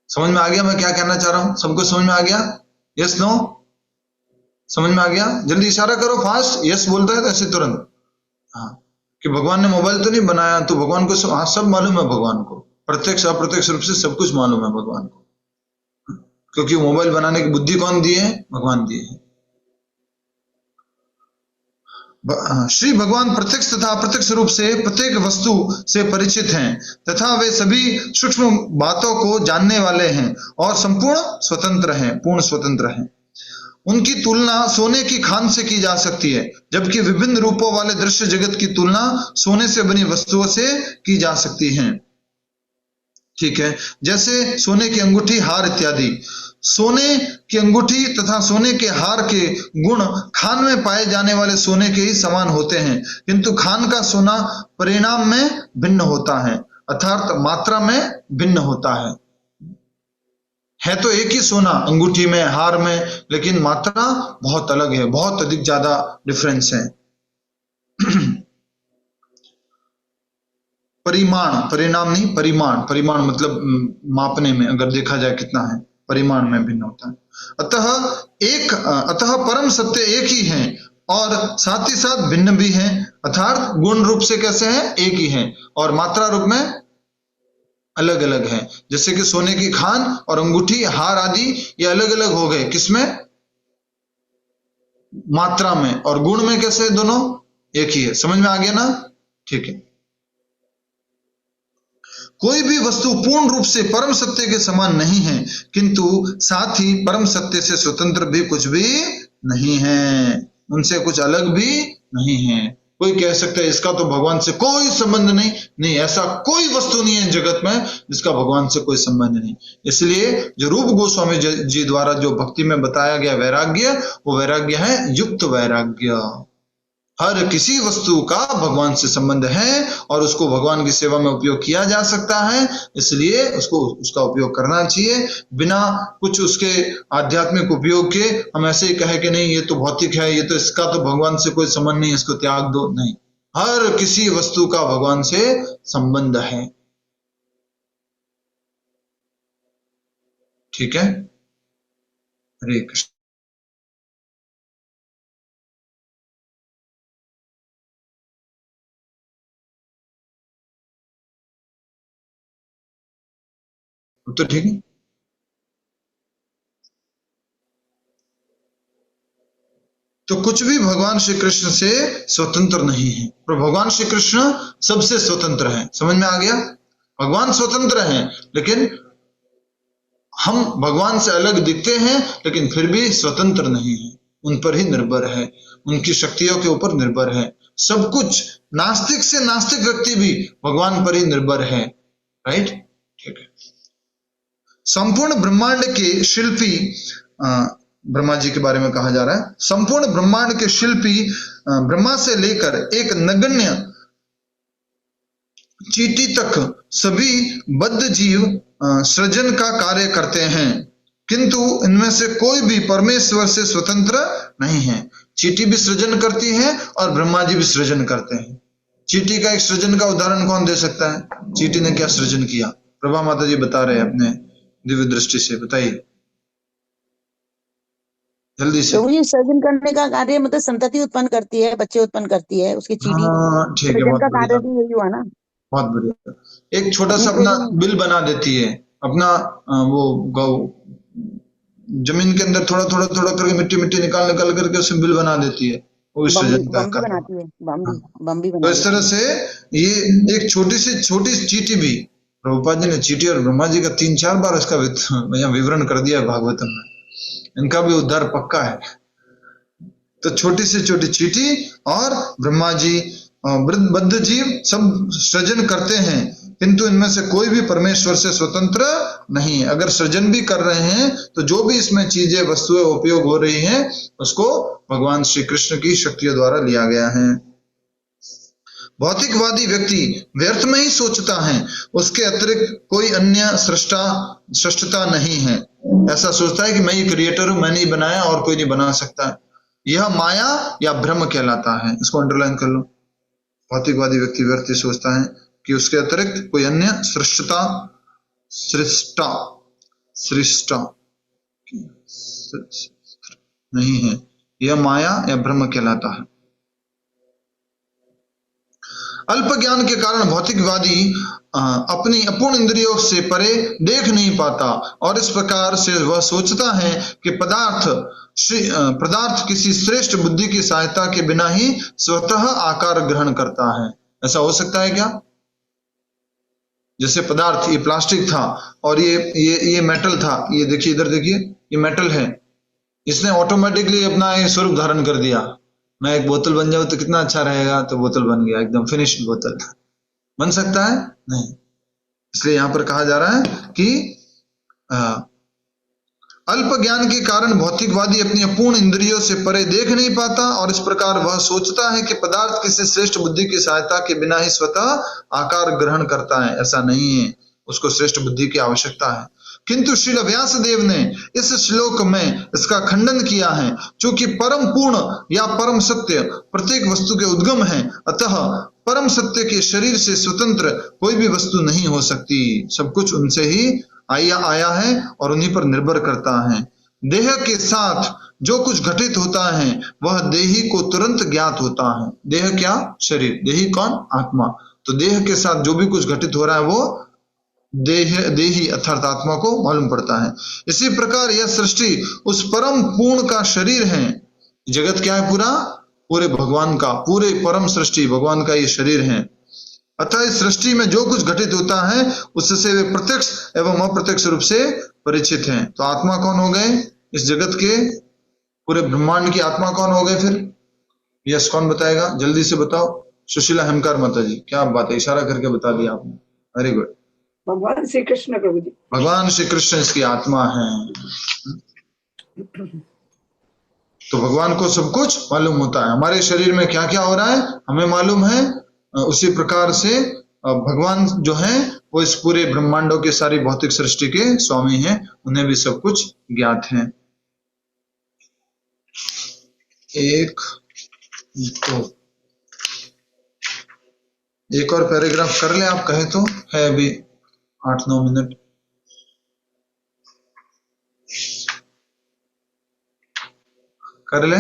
समझ में आ गया मैं क्या कहना चाह रहा हूं? सबको समझ में आ गया? Yes no? समझ में आ गया? जल्दी इशारा करो, फास्ट। यस बोलता है तो ऐसे तुरंत। हाँ, कि भगवान ने मोबाइल तो नहीं बनाया, तो भगवान को सब मालूम है। भगवान को प्रत्यक्ष अप्रत्यक्ष रूप से सब कुछ मालूम है भगवान को, क्योंकि मोबाइल बनाने की बुद्धि कौन दिए है? भगवान दिए है। श्री भगवान प्रत्यक्ष तथा अप्रत्यक्ष रूप से प्रत्येक वस्तु से परिचित हैं तथा वे सभी सूक्ष्म बातों को जानने वाले हैं और संपूर्ण स्वतंत्र हैं, पूर्ण स्वतंत्र हैं। उनकी तुलना सोने की खान से की जा सकती है, जबकि विभिन्न रूपों वाले दृश्य जगत की तुलना सोने से बनी वस्तुओं से की जा सकती है। ठीक है, जैसे सोने की अंगूठी, हार इत्यादि। सोने की अंगूठी तथा सोने के हार के गुण खान में पाए जाने वाले सोने के ही समान होते हैं, किंतु खान का सोना परिणाम में भिन्न होता है, अर्थात मात्रा में भिन्न होता है तो एक ही सोना अंगूठी में, हार में, लेकिन मात्रा बहुत अलग है, बहुत अधिक ज्यादा डिफरेंस है। परिमाण, परिणाम नहीं, परिमाण, परिमाण मतलब मापने में अगर देखा जाए कितना है, परिमाण में भिन्न होता है। अतः परम सत्य एक ही है और साथ ही साथ भिन्न भी है, अर्थात गुण रूप से कैसे हैं? एक ही है, और मात्रा रूप में अलग अलग है। जैसे कि सोने की खान और अंगूठी, हार आदि ये अलग अलग हो गए, किसमें? मात्रा में, और गुण में कैसे? दोनों एक ही है। समझ में आ गया ना? ठीक है। कोई भी वस्तु पूर्ण रूप से परम सत्य के समान नहीं है, किंतु साथ ही परम सत्य से स्वतंत्र भी कुछ भी नहीं है, उनसे कुछ अलग भी नहीं है। कोई कह सकता है इसका तो भगवान से कोई संबंध नहीं, नहीं, ऐसा कोई वस्तु नहीं है जगत में जिसका भगवान से कोई संबंध नहीं। इसलिए जो रूप गोस्वामी जी द्वारा जो भक्ति में बताया गया वैराग्य, वो वैराग्य है युक्त वैराग्य। हर किसी वस्तु का भगवान से संबंध है और उसको भगवान की सेवा में उपयोग किया जा सकता है, इसलिए उसका उपयोग करना चाहिए, बिना कुछ उसके आध्यात्मिक उपयोग के हम ऐसे ही कहे कि नहीं ये तो भौतिक है, ये तो इसका तो भगवान से कोई संबंध नहीं, इसको त्याग दो। नहीं, हर किसी वस्तु का भगवान से संबंध है। ठीक है, हरे कृष्ण। तो ठीक है, तो कुछ भी भगवान श्री कृष्ण से स्वतंत्र नहीं है, पर भगवान श्री कृष्ण सबसे स्वतंत्र है। समझ में आ गया? भगवान स्वतंत्र हैं, लेकिन हम भगवान से अलग दिखते हैं, लेकिन फिर भी स्वतंत्र नहीं है, उन पर ही निर्भर है, उनकी शक्तियों के ऊपर निर्भर है सब कुछ। नास्तिक से नास्तिक व्यक्ति भी भगवान पर ही निर्भर है। राइट? ठीक है। संपूर्ण ब्रह्मांड के शिल्पी, ब्रह्मा जी के बारे में कहा जा रहा है, संपूर्ण ब्रह्मांड के शिल्पी ब्रह्मा से लेकर एक नगण्य चींटी तक सभी बद्ध जीव सृजन का कार्य करते हैं, किंतु इनमें से कोई भी परमेश्वर से स्वतंत्र नहीं है। चींटी भी सृजन करती है और ब्रह्मा जी भी सृजन करते हैं। चींटी का एक सृजन का उदाहरण कौन दे सकता है? चींटी ने क्या सृजन किया? प्रभा माता जी बता रहे हैं अपने दिव्य दृष्टि से, बताइए जल्दी से। प्रभु जी, सर्जन करने का कार्य मतलब संतति उत्पन्न करती है, बच्चे उत्पन्न करती है, उसकी चींटी हाँ ठीक है, सर्जन बहुत का बढ़िया, कार्य भी यही हुआ ना। बहुत बढ़िया। एक छोटा सा अपनी अपना पूरी- बिल बना देती है, अपना वो जमीन के अंदर थोड़ा थोड़ा थोड़ा करके मिट्टी मिट्टी निकाल निकाल करके उसमें बिल बना देती है, वो भी बम्बी सृजन का बम्बी कार्य। बनाती है, बम्बी हाँ। बम्बी तो बना इस तरह देती है। से ये एक छोटी सी चींटी भी, प्रभुपाद जी ने चींटी और ब्रह्मा जी का 3-4 बार इसका यहाँ विवरण कर दिया है भागवतम में, इनका भी उद्धार पक्का है। तो छोटी से छोटी चींटी और ब्रह्मा जी, बद्ध जीव सब सृजन करते हैं, किंतु इनमें से कोई भी परमेश्वर से स्वतंत्र नहीं है। अगर सृजन भी कर रहे हैं तो जो भी इसमें चीजें वस्तुएं उपयोग हो रही हैं उसको भगवान श्री कृष्ण की शक्तियों द्वारा लिया गया है। भौतिकवादी व्यक्ति व्यर्थ में ही सोचता है, उसके अतिरिक्त कोई अन्य सृष्टता नहीं है। ऐसा सोचता है कि मैं ही क्रिएटर हूं, मैंने ही बनाया और कोई नहीं बना सकता। यह माया या भ्रम कहलाता है, इसको अंडरलाइन कर लो। भौतिकवादी व्यक्ति व्यर्थ सोचता है कि उसके अतिरिक्त कोई अन्य सृष्टा नहीं है, यह माया या भ्रम कहलाता है। अल्प ज्ञान के कारण भौतिकवादी अपनी अपूर्ण इंद्रियों से परे देख नहीं पाता और इस प्रकार से वह सोचता है कि पदार्थ किसी श्रेष्ठ बुद्धि की सहायता के बिना ही स्वतः आकार ग्रहण करता है। ऐसा हो सकता है क्या? जैसे पदार्थ, ये प्लास्टिक था और ये मेटल था, ये देखिए इधर देखिए, ये मेटल है, इसने ऑटोमेटिकली अपना ये स्वरूप धारण कर दिया। मैं एक बोतल बन जाऊं तो कितना अच्छा रहेगा, तो बोतल बन गया, एकदम फिनिश्ड बोतल। बन सकता है? नहीं। इसलिए यहां पर कहा जा रहा है कि अल्प ज्ञान के कारण भौतिकवादी अपनी अपूर्ण इंद्रियों से परे देख नहीं पाता और इस प्रकार वह सोचता है कि पदार्थ किसी श्रेष्ठ बुद्धि की सहायता के बिना ही स्वतः आकार ग्रहण करता है। ऐसा नहीं है, उसको श्रेष्ठ बुद्धि की आवश्यकता है। किंतु श्रील व्यासदेव ने इस श्लोक में इसका खंडन किया है, चूंकि परम पूर्ण या परम सत्य प्रत्येक वस्तु के उद्गम है, अतः परम सत्य के शरीर से स्वतंत्र कोई भी वस्तु नहीं हो सकती। सब कुछ उनसे ही आया है और उन्हीं पर निर्भर करता है। देह के साथ जो कुछ घटित होता है वह देही को तुरंत ज्ञात होता है। देह क्या? शरीर। देही कौन? आत्मा। तो देह के साथ जो भी कुछ घटित हो रहा है वो देही अर्थात आत्मा को मालूम पड़ता है। इसी प्रकार यह सृष्टि उस परम पूर्ण का शरीर है। जगत क्या है? पूरे भगवान का, पूरे परम सृष्टि भगवान का ये शरीर है। अतः इस सृष्टि में जो कुछ घटित होता है उससे वे प्रत्यक्ष एवं अप्रत्यक्ष रूप से परिचित हैं। तो आत्मा कौन हो गए? इस जगत के पूरे ब्रह्मांड की आत्मा कौन हो गए फिर? यस, कौन बताएगा? जल्दी से बताओ। सुशीला हेमकार माता जी, क्या बात है, इशारा करके बता दिया आपने, वेरी गुड। भगवान श्री कृष्ण प्रभु जी। भगवान श्री कृष्ण इसकी आत्मा है। तो भगवान को सब कुछ मालूम होता है। हमारे शरीर में क्या क्या हो रहा है हमें मालूम है। उसी प्रकार से भगवान जो है वो इस पूरे ब्रह्मांडों के सारी भौतिक सृष्टि के स्वामी हैं, उन्हें भी सब कुछ ज्ञात है। एक और पैराग्राफ कर ले आप, कहे तो है अभी 8-9 मिनट। कर ले,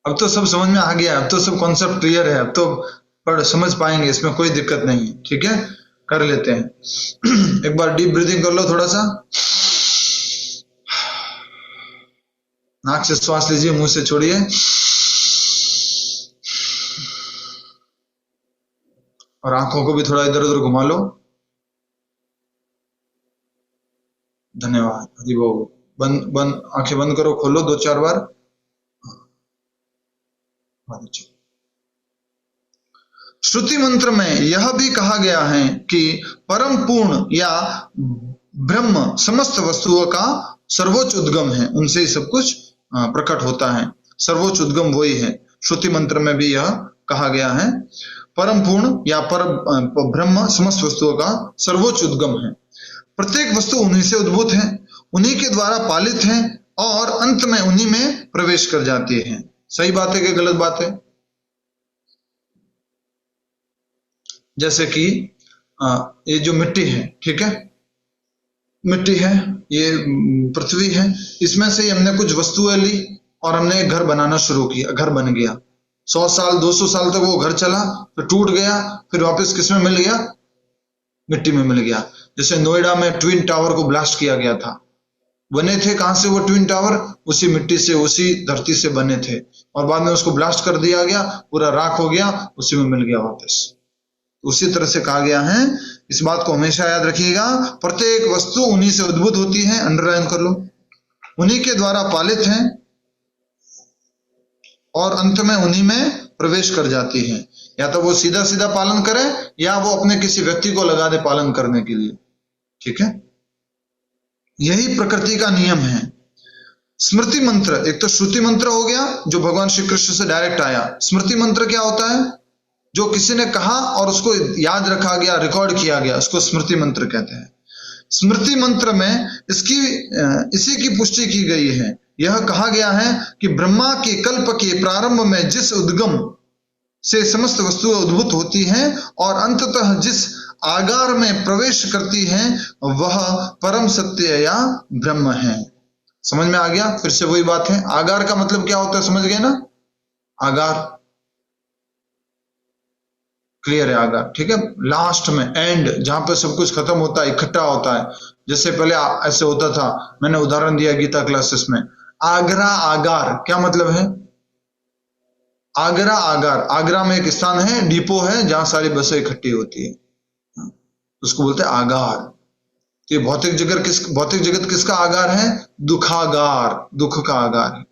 अब तो सब समझ में आ गया, अब तो सब कॉन्सेप्ट क्लियर है, अब तो पढ़ समझ पाएंगे, इसमें कोई दिक्कत नहीं है। ठीक है, कर लेते हैं। एक बार डीप ब्रीदिंग कर लो, थोड़ा सा नाक से श्वास लीजिए, मुंह से छोड़िए। और आंखों को भी थोड़ा इधर उधर घुमा लो। धन्यवाद। हरि बोल। बंद आंखें बंद करो, खोलो 2-4 बार। श्रुति मंत्र में यह भी कहा गया है कि परम पूर्ण या ब्रह्म समस्त वस्तुओं का सर्वोच्च उद्गम है, उनसे ही सब कुछ प्रकट होता है। सर्वोच्च उद्गम वही है। श्रुति मंत्र में भी यह कहा गया है, परम पूर्ण या परम ब्रह्म समस्त वस्तुओं का सर्वोच्च उद्गम है। प्रत्येक वस्तु उन्हीं से उद्भूत है, उन्हीं के द्वारा पालित है और अंत में उन्हीं में प्रवेश कर जाती है। सही बात है कि गलत बात है? जैसे कि ये जो मिट्टी है, ठीक है, मिट्टी है, ये पृथ्वी है, इसमें से हमने कुछ वस्तुएं ली और हमने एक घर बनाना शुरू किया, घर बन गया। 100 साल 200 साल तक वो घर चला, फिर टूट गया, फिर वापस किसमें मिल गया? मिट्टी में मिल गया। जैसे नोएडा में ट्विन टावर को ब्लास्ट किया गया था, बने थे कहां से वो ट्विन टावर? उसी मिट्टी से, उसी धरती से बने थे, और बाद में उसको ब्लास्ट कर दिया गया, पूरा राख हो गया, उसी में मिल गया वापस। उसी तरह से कहा गया है, इस बात को हमेशा याद रखिएगा, प्रत्येक वस्तु उन्हीं से उद्भूत होती है, अंडरलाइन कर लो, उन्हीं के द्वारा पालित है और अंत में उन्हीं में प्रवेश कर जाती है। या तो वो सीधा सीधा पालन करे या वो अपने किसी व्यक्ति को लगा दे पालन करने के लिए, ठीक है। यही प्रकृति का नियम है। स्मृति मंत्र, एक तो श्रुति मंत्र हो गया जो भगवान श्री कृष्ण से डायरेक्ट आया। स्मृति मंत्र क्या होता है? जो किसी ने कहा और उसको याद रखा गया, रिकॉर्ड किया गया, उसको स्मृति मंत्र कहते हैं। स्मृति मंत्र में इसी की पुष्टि की गई है। यह कहा गया है कि ब्रह्मा के कल्प के प्रारंभ में जिस उद्गम से समस्त वस्तुएं उद्भूत होती हैं और अंततः जिस आगार में प्रवेश करती हैं, वह परम सत्य या ब्रह्म है। समझ में आ गया? फिर से वही बात है, आगार का मतलब क्या होता है, समझ गए ना? आगार क्लियर है, आगार, ठीक है। लास्ट में एंड, जहां पर सब कुछ खत्म होता है, इकट्ठा होता है। जैसे पहले ऐसे होता था, मैंने उदाहरण दिया गीता क्लासेस में, आगरा आगार, क्या मतलब है? आगरा आगार, आगरा में एक स्थान है, डिपो है, जहां सारी बसें इकट्ठी होती है, उसको बोलते हैं आगार। तो ये भौतिक जगत किसका आगार है? दुखागार, दुख का आगार है।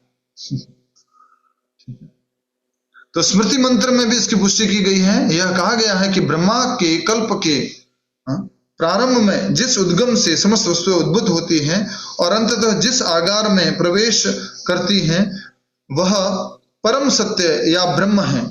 तो स्मृति मंत्र में भी इसकी पुष्टि की गई है। यह कहा गया है कि ब्रह्मा के कल्प के प्रारंभ में जिस उद्गम से समस्त वस्तुएं उद्भूत होती हैं और अंततः जिस आगार में प्रवेश करती हैं, वह परम सत्य या ब्रह्म है,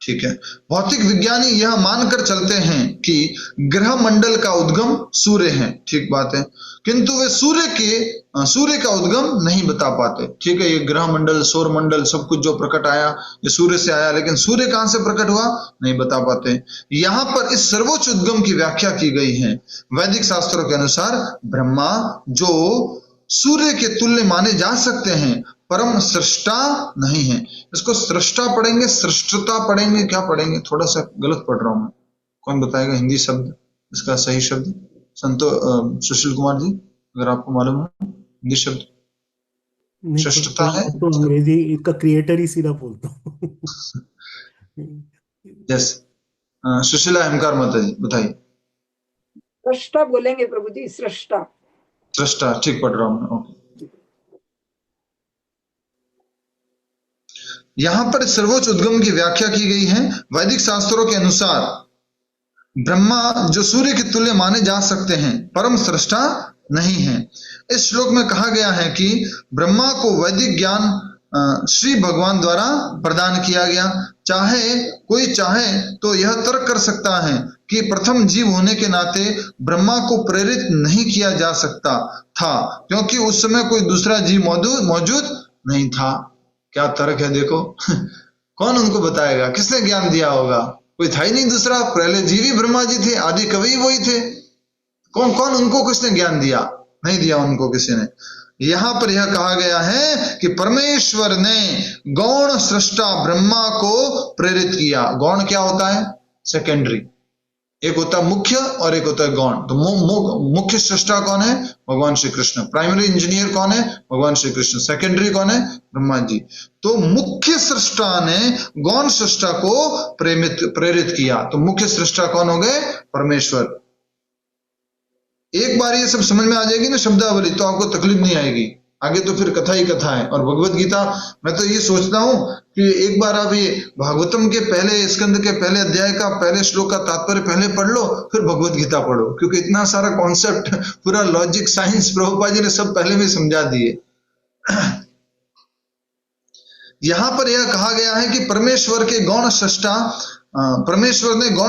ठीक है। भौतिक विज्ञानी यह मानकर चलते हैं कि ग्रह मंडल का उद्गम सूर्य है, ठीक बात है, किंतु वे सूर्य का उद्गम नहीं बता पाते, ठीक है। ये ग्रह मंडल, सौर मंडल, सब कुछ जो प्रकट आया ये सूर्य से आया, लेकिन सूर्य कहां से प्रकट हुआ नहीं बता पाते। यहां पर इस सर्वोच्च उद्गम की व्याख्या की गई है। वैदिक शास्त्रों के अनुसार ब्रह्मा, जो सूर्य के तुल्य माने जा सकते हैं, परम सृष्टा नहीं है। इसको सृष्टा पढ़ेंगे, सृष्टता पढ़ेंगे, क्या पढ़ेंगे? थोड़ा सा गलत पढ़ रहा हूं मैं, कौन बताएगा हिंदी शब्द इसका सही शब्द? सुशील कुमार जी, अगर आपको मालूम है हिंदी शब्द सृष्टता है तो अंग्रेजी इसका क्रिएटर ही सीधा बोलता हूँ। यस, सुशीला हेमकार माता जी बताइए। सृष्टा बोलेंगे प्रभु जी, सृष्टा। सृष्टा, ठीक पढ़ रहा हूं मैं, ओके। यहां पर सर्वोच्च उद्गम की व्याख्या की गई है। वैदिक शास्त्रों के अनुसार ब्रह्मा, जो सूर्य के तुल्य माने जा सकते हैं, परम सृष्टा नहीं है। इस श्लोक में कहा गया है कि ब्रह्मा को वैदिक ज्ञान श्री भगवान द्वारा प्रदान किया गया। कोई चाहे तो यह तर्क कर सकता है कि प्रथम जीव होने के नाते ब्रह्मा को प्रेरित नहीं किया जा सकता था, क्योंकि उस समय कोई दूसरा जीव मौजूद नहीं था। क्या तर्क है देखो। कौन उनको बताएगा? किसने ज्ञान दिया होगा? कोई था ही नहीं दूसरा, पहले जीव ही ब्रह्मा जी थे, आदि कवि वही थे। कौन उनको किसने ज्ञान दिया? नहीं दिया उनको किसी ने। यहां पर यह कहा गया है कि परमेश्वर ने गौण सृष्टा ब्रह्मा को प्रेरित किया। गौण क्या होता है? सेकेंडरी। एक होता है मुख्य और एक होता है गौण। तो मुख्य सृष्टा कौन है? भगवान श्री कृष्ण। प्राइमरी इंजीनियर कौन है? भगवान श्री कृष्ण। सेकेंडरी कौन है? ब्रह्मा जी। तो मुख्य सृष्टा ने गौण सृष्टा को प्रेरित किया। तो मुख्य सृष्टा कौन हो गए? परमेश्वर। एक बार ये सब समझ में आ जाएगी ना शब्दावली, तो आपको तकलीफ नहीं आएगी। आगे तो फिर कथा ही कथा है। और भगवत गीता, मैं तो ये सोचता हूं कि एक बार आप ये भागवतम के पहले स्कंद के पहले अध्याय का पहले श्लोक का तात्पर्य पहले पढ़ लो, फिर भगवत गीता पढ़ो, क्योंकि इतना सारा कॉन्सेप्ट, पूरा लॉजिक, साइंस प्रभुपाद जी ने सब पहले में समझा दिए। यहां पर यह कहा गया है कि परमेश्वर ने गौण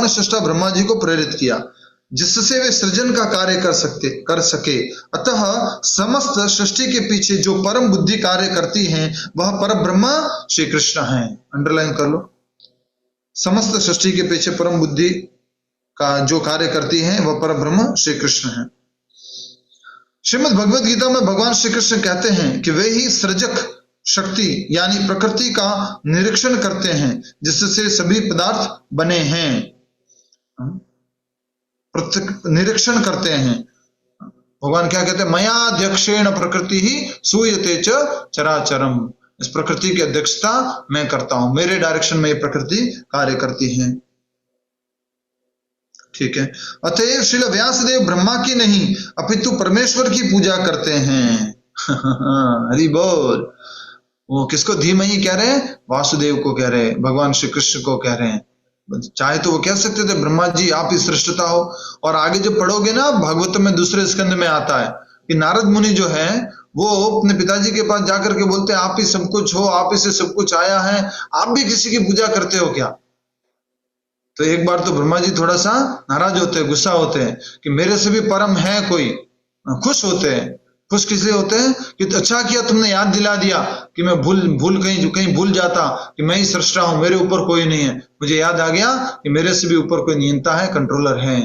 सृष्टा ब्रह्मा जी को प्रेरित किया, जिससे वे सृजन का कार्य कर सके। अतः समस्त सृष्टि के पीछे जो परम बुद्धि कार्य करती है, वह पर ब्रह्मा श्री कृष्ण है। अंडरलाइन कर लो। समस्त सृष्टि के पीछे परम बुद्धि का जो कार्य करती है वह परम ब्रह्म श्री कृष्ण है। श्रीमद् भगवद गीता में भगवान श्री कृष्ण कहते हैं कि वे ही सृजक शक्ति यानी प्रकृति का निरीक्षण करते हैं जिससे सभी पदार्थ बने हैं। निरीक्षण करते हैं। भगवान क्या कहते हैं? मयाध्यक्षेण प्रकृति ही सूयते च चराचरम। इस प्रकृति की अध्यक्षता मैं करता हूं, मेरे डायरेक्शन में ये प्रकृति कार्य करती है। ठीक है। अतएव श्रील व्यासदेव ब्रह्मा की नहीं अपितु परमेश्वर की पूजा करते हैं। हरि बोल। वो किसको धीमहि कह रहे हैं? वासुदेव को कह रहे हैं, भगवान श्री कृष्ण को कह रहे हैं। चाहे तो वो कह सकते थे ब्रह्मा जी आप ही सृष्टता हो। और आगे जब पढ़ोगे ना भागवत में दूसरे स्कंद में आता है कि नारद मुनि जो है वो अपने पिताजी के पास जाकर के बोलते हैं आप ही सब कुछ हो, आप ही से सब कुछ आया है, आप भी किसी की पूजा करते हो क्या? तो एक बार तो ब्रह्मा जी थोड़ा सा नाराज होते हैं, गुस्सा होते हैं कि मेरे से भी परम है कोई। खुश होते हैं। खुश किस लिए होते हैं कि तो अच्छा किया तुमने याद दिला दिया कि मैं भूल कहीं भूल जाता कि मैं ही सृष्टा हूं, मेरे ऊपर कोई नहीं है। मुझे याद आ गया कि मेरे से भी ऊपर कोई नियंता है, कंट्रोलर है।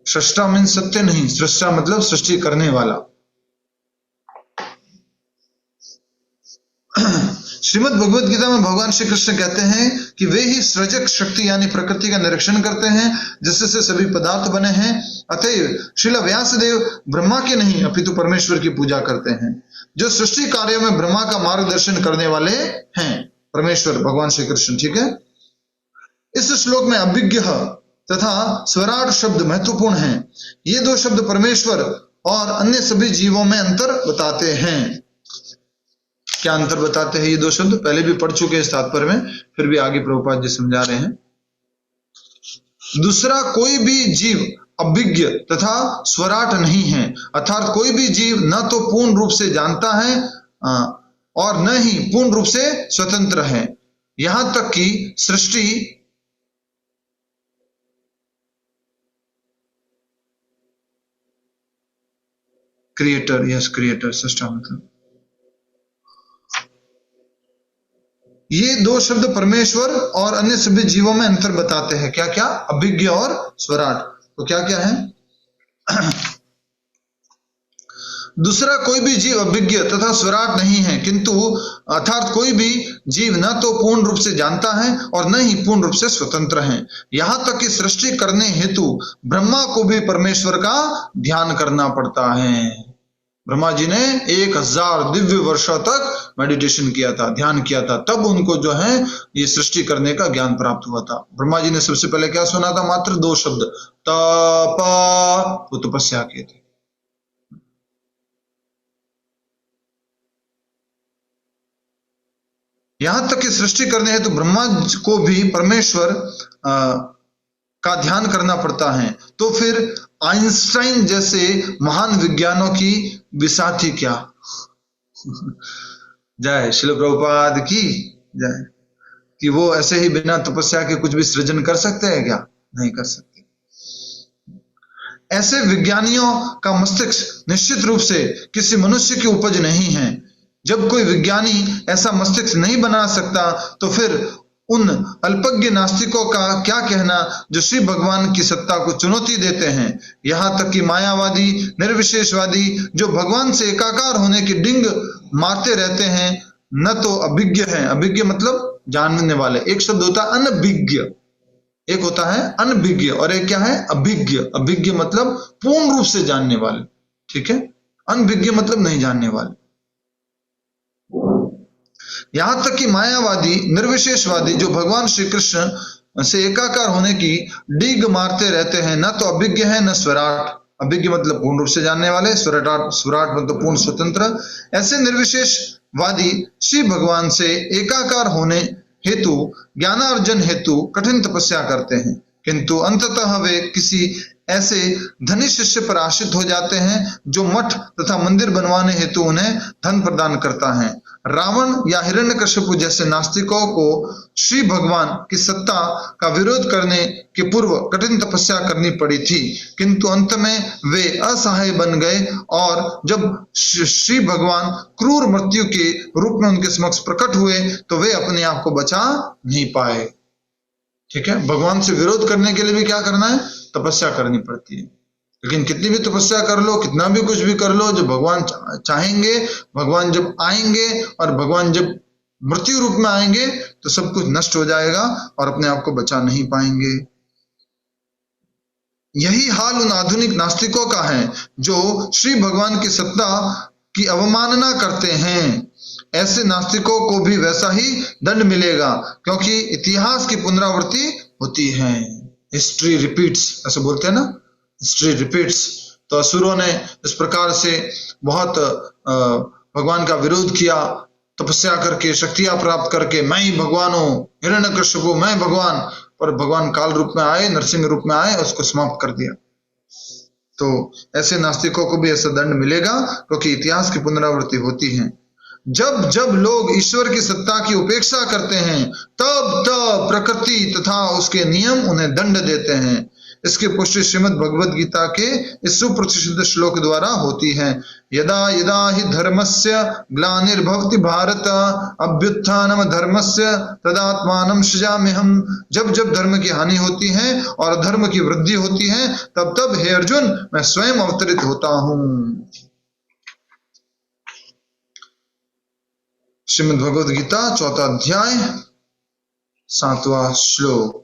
सृष्टा मीन सत्य नहीं, सृष्टा मतलब सृष्टि करने वाला। श्रीमद् भगवद गीता में भगवान श्री कृष्ण कहते हैं कि वे ही सृजक शक्ति यानी प्रकृति का निरीक्षण करते हैं जिससे सभी पदार्थ बने हैं। अतएव श्रील व्यासदेव ब्रह्मा के नहीं अपितु परमेश्वर की पूजा करते हैं। जो सृष्टि कार्य में ब्रह्मा का मार्गदर्शन करने वाले हैं परमेश्वर भगवान श्री कृष्ण। ठीक है। इस श्लोक में अभिज्ञ तथा स्वराट शब्द महत्वपूर्ण हैं। ये दो शब्द परमेश्वर और अन्य सभी जीवों में अंतर बताते हैं। क्या अंतर बताते हैं ये दो शब्द? पहले भी पढ़ चुके हैं इस तात्पर्य में, फिर भी आगे प्रभुपाद जी समझा रहे हैं। दूसरा, कोई भी जीव अभिज्ञ तथा स्वराट नहीं है, अर्थात कोई भी जीव न तो पूर्ण रूप से जानता है और न ही पूर्ण रूप से स्वतंत्र है। यहां तक कि सृष्टि क्रिएटर, यस क्रिएटर, सृष्टा मतलब ये दो शब्द परमेश्वर और अन्य सभी जीवों में अंतर बताते हैं। क्या क्या? अभिज्ञ और स्वराट। तो क्या क्या है? दूसरा, कोई भी जीव अभिज्ञ तथा स्वराट नहीं है, किंतु अर्थात कोई भी जीव न तो पूर्ण रूप से जानता है और न ही पूर्ण रूप से स्वतंत्र है। यहां तक कि सृष्टि करने हेतु ब्रह्मा को भी परमेश्वर का ध्यान करना पड़ता है। ब्रह्मा जी ने 1000 दिव्य वर्षों तक मेडिटेशन किया था, ध्यान किया था, तब उनको जो है ये सृष्टि करने का ज्ञान प्राप्त हुआ था। ब्रह्मा जी ने सबसे पहले क्या सुना था? मात्र 2 शब्द, तप, वो तपस्या किए थे। यहां तक कि सृष्टि करने हेतु ब्रह्मा को भी परमेश्वर का ध्यान करना पड़ता है। तो फिर आइंस्टाइन जैसे महान विज्ञानों की विसाथी क्या? जय श्रील प्रभुपाद की जय। कि वो ऐसे ही बिना तपस्या के कुछ भी सृजन कर सकते हैं क्या? नहीं कर सकते। ऐसे विज्ञानियों का मस्तिष्क निश्चित रूप से किसी मनुष्य की उपज नहीं है। जब कोई विज्ञानी ऐसा मस्तिष्क नहीं बना सकता तो फिर उन अल्पज्ञ नास्तिकों का क्या कहना जो श्री भगवान की सत्ता को चुनौती देते हैं। यहां तक कि मायावादी, निर्विशेषवादी जो भगवान से एकाकार होने की डिंग मारते रहते हैं, न तो अभिज्ञ है। अभिज्ञ मतलब जानने वाले। एक शब्द होता है अनभिज्ञ, एक होता है अनभिज्ञ और एक क्या है? अभिज्ञ। अभिज्ञ मतलब पूर्ण रूप से जानने वाले। ठीक है। अनभिज्ञ मतलब नहीं जानने वाले। यहां तक कि मायावादी, निर्विशेषवादी जो भगवान श्री कृष्ण से एकाकार होने की डीग मारते रहते हैं, न तो अभिज्ञ है न स्वराट। अभिज्ञ मतलब पूर्ण रूप से जानने वाले, स्वराट मतलब पूर्ण स्वतंत्र। ऐसे निर्विशेषवादी श्री भगवान से एकाकार होने हेतु, ज्ञानार्जन हेतु कठिन तपस्या करते हैं, किंतु अंततः वे किसी ऐसे धनी शिष्य पर आश्रित हो जाते हैं जो मठ तथा मंदिर बनवाने हेतु उन्हें धन प्रदान करता है। रावण या हिरण्यकश्यप जैसे नास्तिकों को श्री भगवान की सत्ता का विरोध करने के पूर्व कठिन तपस्या करनी पड़ी थी, किंतु अंत में वे असहाय बन गए और जब श्री भगवान क्रूर मृत्यु के रूप में उनके समक्ष प्रकट हुए तो वे अपने आप को बचा नहीं पाए। ठीक है, भगवान से विरोध करने के लिए भी क्या करना है? तपस्या करनी पड़ती है। लेकिन कितनी भी तपस्या कर लो, कितना भी कुछ भी कर लो, जब भगवान चाहेंगे, भगवान जब आएंगे और भगवान जब मृत्यु रूप में आएंगे तो सब कुछ नष्ट हो जाएगा और अपने आप को बचा नहीं पाएंगे। यही हाल उन आधुनिक नास्तिकों का है जो श्री भगवान की सत्ता की अवमानना करते हैं। ऐसे नास्तिकों को भी वैसा ही दंड मिलेगा, क्योंकि इतिहास की पुनरावृत्ति होती है। हिस्ट्री रिपीट्स, ऐसे बोलते हैं ना, हिस्ट्री रिपीट्स। तो असुरों ने इस प्रकार से बहुत भगवान का विरोध किया, तपस्या करके, शक्तियां प्राप्त करके, मैं ही भगवान हूं, हिरण्यकश्यप मैं भगवान, पर भगवान काल रूप में आए, नरसिंह रूप में आए, उसको समाप्त कर दिया। तो ऐसे नास्तिकों को भी ऐसा दंड मिलेगा, क्योंकि इतिहास की पुनरावृत्ति होती है। जब जब लोग ईश्वर की सत्ता की उपेक्षा करते हैं तब तब प्रकृति तथा उसके नियम उन्हें दंड देते हैं। इसकी पुष्टि श्रीमद् भगवद गीता के इस सुप्रसिद्ध श्लोक द्वारा होती है। यदा यदा हि धर्मस्य ग्लानिर्भवति भारत अभ्युत्थानम धर्मस्य तदात्मानं सृजाम्यहम्। जब जब धर्म की हानि होती है और धर्म की वृद्धि होती है तब तब हे अर्जुन मैं स्वयं अवतरित होता हूं। श्रीमद् भगवद गीता 4 अध्याय 7वां श्लोक।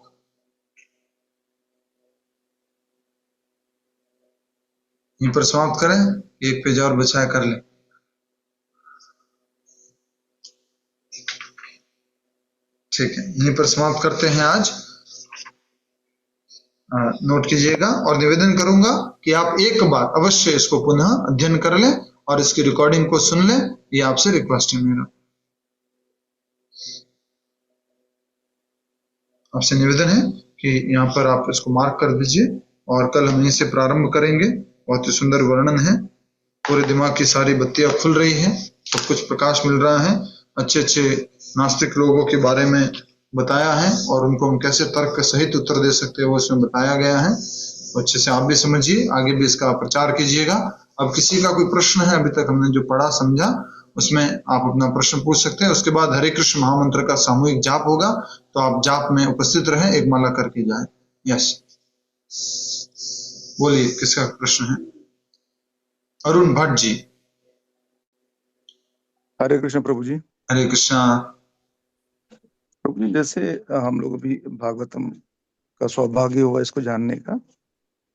यहीं पर समाप्त करें, एक पेज और बचाया कर लें। ठीक है, यहीं पर समाप्त करते हैं आज। नोट कीजिएगा और निवेदन करूंगा कि आप एक बार अवश्य इसको पुनः अध्ययन कर लें और इसकी रिकॉर्डिंग को सुन लें। ये आपसे रिक्वेस्ट है मेरा, आपसे निवेदन है कि यहाँ पर आप इसको मार्क कर दीजिए और कल हम यहीं से प्रारंभ करेंगे। बहुत ही सुंदर वर्णन है, पूरे दिमाग की सारी बत्तियां खुल रही हैं, सब कुछ प्रकाश मिल रहा है। अच्छे अच्छे नास्तिक लोगों के बारे में बताया है और उनको हम कैसे तर्क सहित उत्तर दे सकते हैं वो इसमें बताया गया है। तो अच्छे से आप भी समझिए, आगे भी इसका प्रचार कीजिएगा। अब किसी का कोई प्रश्न है, अभी तक हमने जो पढ़ा समझा उसमें आप अपना प्रश्न पूछ सकते हैं। उसके बाद हरे कृष्ण महामंत्र का सामूहिक जाप होगा, तो आप जाप में उपस्थित रहें, एक माला करके जाए। यस, बोलिए, किसका प्रश्न है? अरुण भट्ट जी। हरे कृष्ण प्रभु जी। हरे कृष्णा प्रभु जी, जैसे हम लोग भी भागवतम का सौभाग्य हुआ इसको जानने का।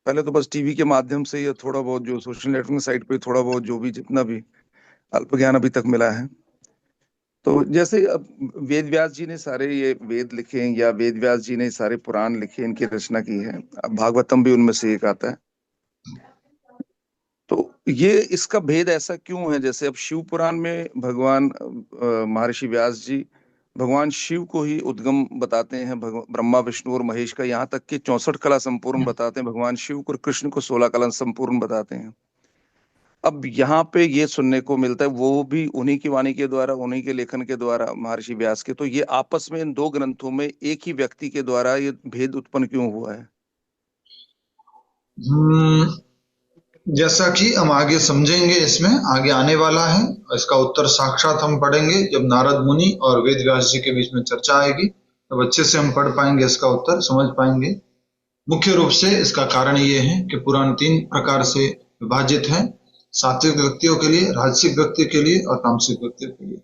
पहले तो बस टीवी के माध्यम से या थोड़ा बहुत जो सोशल नेटवर्किंग साइट पे थोड़ा बहुत जो भी जितना भी अल्प ज्ञान अभी तक मिला है। तो जैसे अब वेद व्यास जी ने सारे ये वेद लिखे हैं या वेद व्यास जी ने सारे पुराण लिखे, इनकी रचना की है। अब भागवतम भी उनमें से एक आता है। तो ये इसका भेद ऐसा क्यों है? जैसे अब शिव पुराण में भगवान महर्षि व्यास जी भगवान शिव को ही उद्गम बताते हैं, ब्रह्मा विष्णु और महेश का, यहाँ तक कि 64 कला संपूर्ण बताते हैं भगवान शिव को, और कृष्ण को 16 कला संपूर्ण बताते हैं। अब यहाँ पे ये सुनने को मिलता है, वो भी उन्हीं की वाणी के द्वारा, उन्हीं के लेखन के द्वारा, महर्षि व्यास के। तो ये आपस में इन दो ग्रंथों में एक ही व्यक्ति के द्वारा ये भेद उत्पन्न क्यों हुआ है? जैसा कि हम आगे समझेंगे, इसमें आगे आने वाला है, इसका उत्तर साक्षात हम पढ़ेंगे जब नारद मुनि और वेद व्यास जी के बीच में चर्चा आएगी, तब अच्छे से हम पढ़ पाएंगे, इसका उत्तर समझ पाएंगे। मुख्य रूप से इसका कारण ये है कि पुराण 3 प्रकार से विभाजित है, सात्विक व्यक्तियों के लिए, राजसिक व्यक्ति के लिए और तामसिक व्यक्तियों के लिए।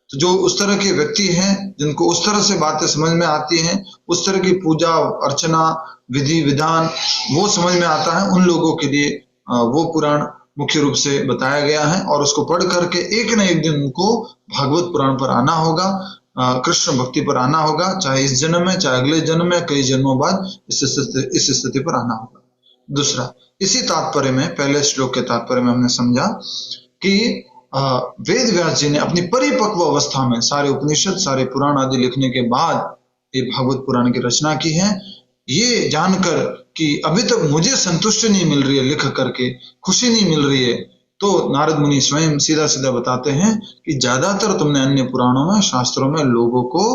तो जो उस तरह के व्यक्ति हैं जिनको उस तरह से बातें समझ में आती हैं, उस तरह की पूजा अर्चना विधि विधान वो समझ में आता है, उन लोगों के लिए वो पुराण मुख्य रूप से बताया गया है। और उसको पढ़ करके एक न एक दिन उनको भागवत पुराण पर आना होगा, कृष्ण भक्ति पर आना होगा, चाहे इस जन्म में चाहे अगले जन्म में, कई जन्मों बाद इस स्थिति पर आना होगा। दूसरा, इसी तात्पर्य में, पहले श्लोक के तात्पर्य में हमने समझा कि वेद व्यास जी ने अपनी परिपक्व अवस्था में सारे उपनिषद सारे पुराण आदि लिखने के बाद ये भागवत पुराण की रचना की है। ये जानकर कि अभी तक मुझे संतुष्टि नहीं मिल रही है, लिख करके खुशी नहीं मिल रही है, तो नारद मुनि स्वयं सीधा सीधा बताते हैं कि ज्यादातर तुमने अन्य पुराणों में, शास्त्रों में लोगों को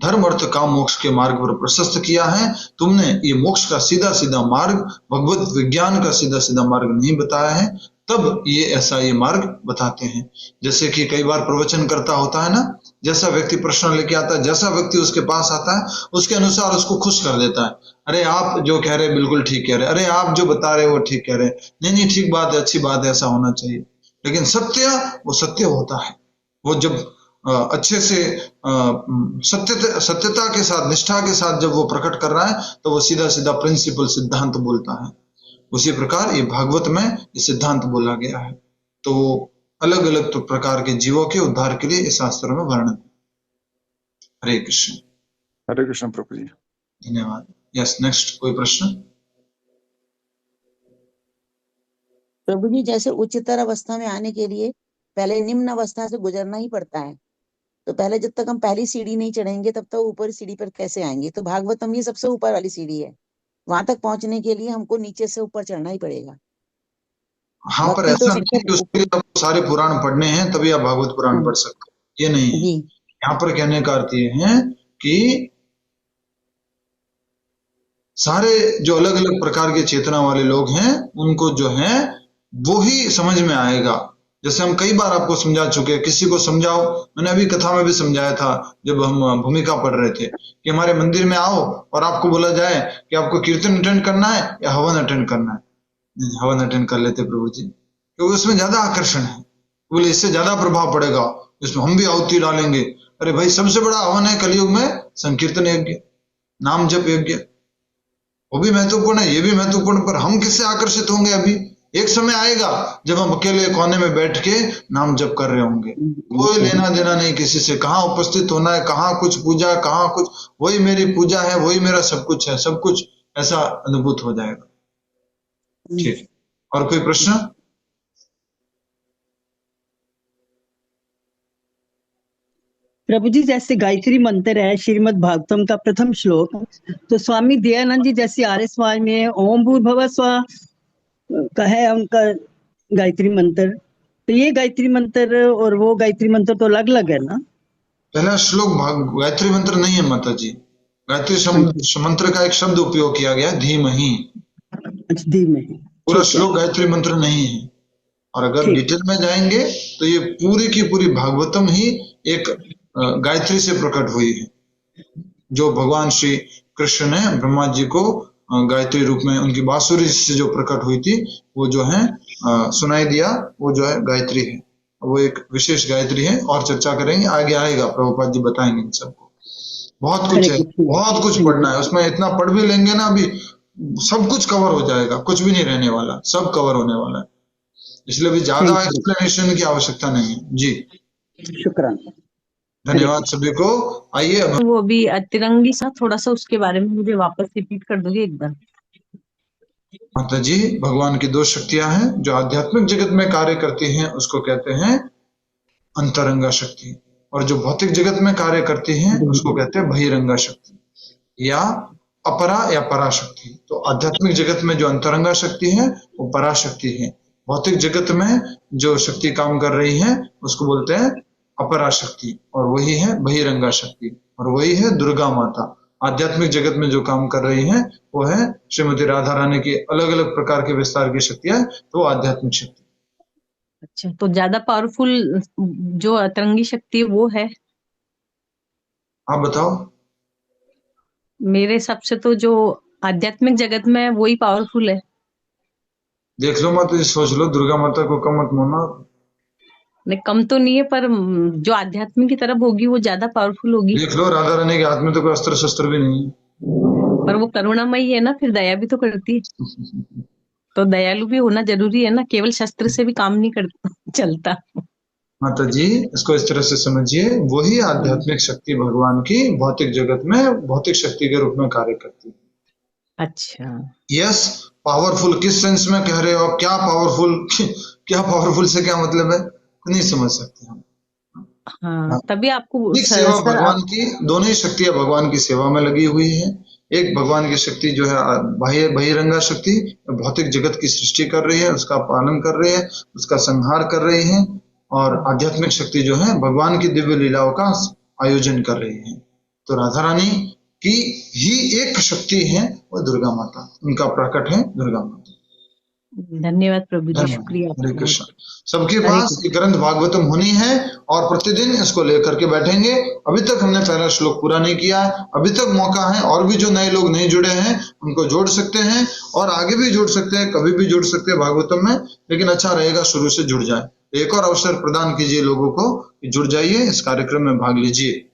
धर्म अर्थ काम मोक्ष के मार्ग पर प्रशस्त किया है, तुमने ये मोक्ष का सीधा सीधा मार्ग, भगवत विज्ञान का सीधा सीधा मार्ग नहीं बताया है, तब ये ऐसा ये मार्ग बताते हैं। जैसे कि कई बार प्रवचन करता होता है ना, जैसा व्यक्ति प्रश्न लेके आता है, जैसा व्यक्ति उसके पास आता है, उसके अनुसार उसको खुश कर देता है। अरे आप जो कह रहे बिल्कुल ठीक कह रहे, अरे आप जो बता रहे वो ठीक कह रहे, नहीं ठीक बात है, अच्छी बात है, ऐसा होना चाहिए। लेकिन सत्य वो सत्य होता है, वो जब अच्छे से सत्यता के साथ, निष्ठा के साथ जब वो प्रकट कर रहा है, तो वो सीधा सीधा प्रिंसिपल, सिद्धांत बोलता है। उसी प्रकार ये भागवत में ये सिद्धांत बोला गया है। तो अलग अलग तो प्रकार के जीवों के उद्धार के लिए इस शास्त्रों में वर्णन। हरे कृष्ण। हरे कृष्ण प्रभु जी, धन्यवाद। यस, नेक्स्ट कोई प्रश्न? प्रभु जी, जैसे उच्चतर अवस्था में आने के लिए पहले निम्न अवस्था से गुजरना ही पड़ता है, तो पहले जब तक हम पहली सीढ़ी नहीं चढ़ेंगे तब तक ऊपर सीढ़ी पर कैसे आएंगे? तो भागवतम ये सबसे ऊपर वाली सीढ़ी है, वहां तक पहुंचने के लिए हमको नीचे से ऊपर चढ़ना ही पड़ेगा। हाँ, पर भक्ति तो ऐसा नहीं कि उसके लिए आपको सारे पुराण पढ़ने हैं तभी आप भागवत पुराण पढ़ सकते हैं, ये नहीं है। जी यहाँ पर कहने का अर्थ ये है कि सारे जो अलग अलग प्रकार के चेतना वाले लोग हैं, उनको जो है वो ही समझ में आएगा। जैसे हम कई बार आपको समझा चुके हैं, किसी को समझाओ, मैंने अभी कथा में भी समझाया था जब हम भूमिका पढ़ रहे थे, कि हमारे मंदिर में आओ और आपको बोला जाए कि आपको कीर्तन अटेंड करना है या हवन अटेंड करना है। हवन अटेंड कर लेते प्रभु जी, क्योंकि उसमें ज्यादा आकर्षण है, बोले इससे ज्यादा प्रभाव पड़ेगा, इसमें हम भी आहुति डालेंगे। अरे भाई, सबसे बड़ा हवन है कलयुग में संकीर्तन यज्ञ, नाम जप यज्ञ, वो भी महत्वपूर्ण है, ये भी महत्वपूर्ण, पर हम किससे आकर्षित होंगे? अभी एक समय आएगा जब हम अकेले कोने में बैठ के नाम जप कर रहे होंगे, कोई लेना देना नहीं किसी से, कहाँ उपस्थित होना है, कहाँ कुछ पूजा, कहाँ कुछ, वही मेरी पूजा है, वही मेरा सब कुछ है, सब कुछ ऐसा अनुभूत हो जाएगा। ठीक, और कोई प्रश्न? प्रभु जी, जैसे गायत्री मंत्र है श्रीमद् भागवतम का प्रथम श्लोक, तो स्वामी दयानंद जी जैसे आर्य समाज में ओम भूर्भुवः स्वः का है उनका गायत्री मंत्र, तो ये गायत्री मंत्र और वो गायत्री मंत्र तो अलग अलग है ना? पहला श्लोक गायत्री मंत्र नहीं है माता जी, गायत्री मंत्र का एक शब्द उपयोग किया गया, धीमहि। अच्छा, धीमहि, पूरा श्लोक गायत्री मंत्र नहीं है। और अगर डिटेल में जाएंगे तो ये पूरी की पूरी भागवतम ही एक गायत्री से प्रकट हुई है, जो भगवान श्री कृष्ण ने ब्रह्मा जी को गायत्री रूप में उनकी बांसुरी से जो प्रकट हुई थी, वो जो है सुनाई दिया, वो जो है गायत्री है, वो एक विशेष गायत्री है। और चर्चा करेंगे, आगे आएगा, प्रभुपाद जी बताएंगे इन सबको। बहुत कुछ है, बहुत कुछ पढ़ना है उसमें, इतना पढ़ भी लेंगे ना अभी सब कुछ कवर हो जाएगा, कुछ भी नहीं रहने वाला, सब कवर होने वाला है, इसलिए भी ज्यादा एक्सप्लेनेशन की आवश्यकता नहीं है जी। शुक्रान, धन्यवाद सभी को। आइए अब वो भी अतिरंगी सा, थोड़ा सा उसके बारे में मुझे वापस रिपीट कर दोगे एक बार? माता जी, भगवान की दो शक्तियां हैं जो आध्यात्मिक जगत में कार्य करती हैं, उसको कहते हैं अंतरंगा शक्ति, और जो भौतिक जगत में कार्य करती हैं उसको कहते हैं बहिरंगा शक्ति या अपरा या पराशक्ति। तो आध्यात्मिक जगत में जो अंतरंगा शक्ति है वो पराशक्ति है, भौतिक जगत में जो शक्ति काम कर रही है उसको बोलते हैं अपराशक्ति, और वही है बहिरंगा शक्ति, और वही है दुर्गा माता। आध्यात्मिक जगत में जो काम कर रही है वो है श्रीमती राधा रानी की अलग अलग प्रकार के विस्तार की शक्तियां, तो आध्यात्मिक शक्ति। अच्छा, तो ज्यादा पावरफुल जो अतरंगी शक्ति है वो है? आप बताओ। मेरे हिसाब से तो जो आध्यात्मिक जगत में वो ही पावरफुल है। देख लो माता जी, सोच लो, दुर्गा माता को कम मत मानना। नहीं, कम तो नहीं है, पर जो आध्यात्मिक की तरफ होगी वो ज्यादा पावरफुल होगी। देख लो, राधा रानी के हाथ में तो कोई अस्त्र शस्त्र भी नहीं है, पर वो करुणामयी है ना, फिर दया भी तो करती है, तो दयालु भी होना जरूरी है ना, केवल शस्त्र से भी काम नहीं चलता। माता जी इसको इस तरह से समझिए, वही आध्यात्मिक शक्ति भगवान की भौतिक जगत में भौतिक शक्ति के रूप में कार्य करती है। अच्छा, यस, पावरफुल किस सेंस में कह रहे हो आप? क्या पावरफुल, क्या पावरफुल से क्या मतलब है, नहीं समझ सकते हम। हाँ, तभी आपको सेवा भगवान की, दोनों ही शक्तियां भगवान की सेवा में लगी हुई है, एक भगवान की शक्ति जो है बाह्य बहिरंगा शक्ति भौतिक जगत की सृष्टि कर रही है, उसका पालन कर रही है, उसका संहार कर रही है, और आध्यात्मिक शक्ति जो है भगवान की दिव्य लीलाओं का आयोजन कर रही है। तो राधा रानी की ही एक शक्ति है वो दुर्गा माता, उनका प्रकट है दुर्गा माता। धन्यवाद प्रभु जी, धन्यवाद। शुक्रिया हरे आपका। कृष्ण। सबके हरे पास कृष्ण। ये ग्रंथ भागवतम होनी है और प्रतिदिन इसको लेकर के बैठेंगे। अभी तक हमने पहला श्लोक पूरा नहीं किया है, अभी तक मौका है, और भी जो नए लोग नहीं जुड़े हैं उनको जोड़ सकते हैं और आगे भी जोड़ सकते हैं, कभी भी जोड़ सकते हैं भागवतम में, लेकिन अच्छा रहेगा शुरू से जुड़ जाए। एक और अवसर प्रदान कीजिए लोगों को कि जुड़ जाइए, इस कार्यक्रम में भाग लीजिए।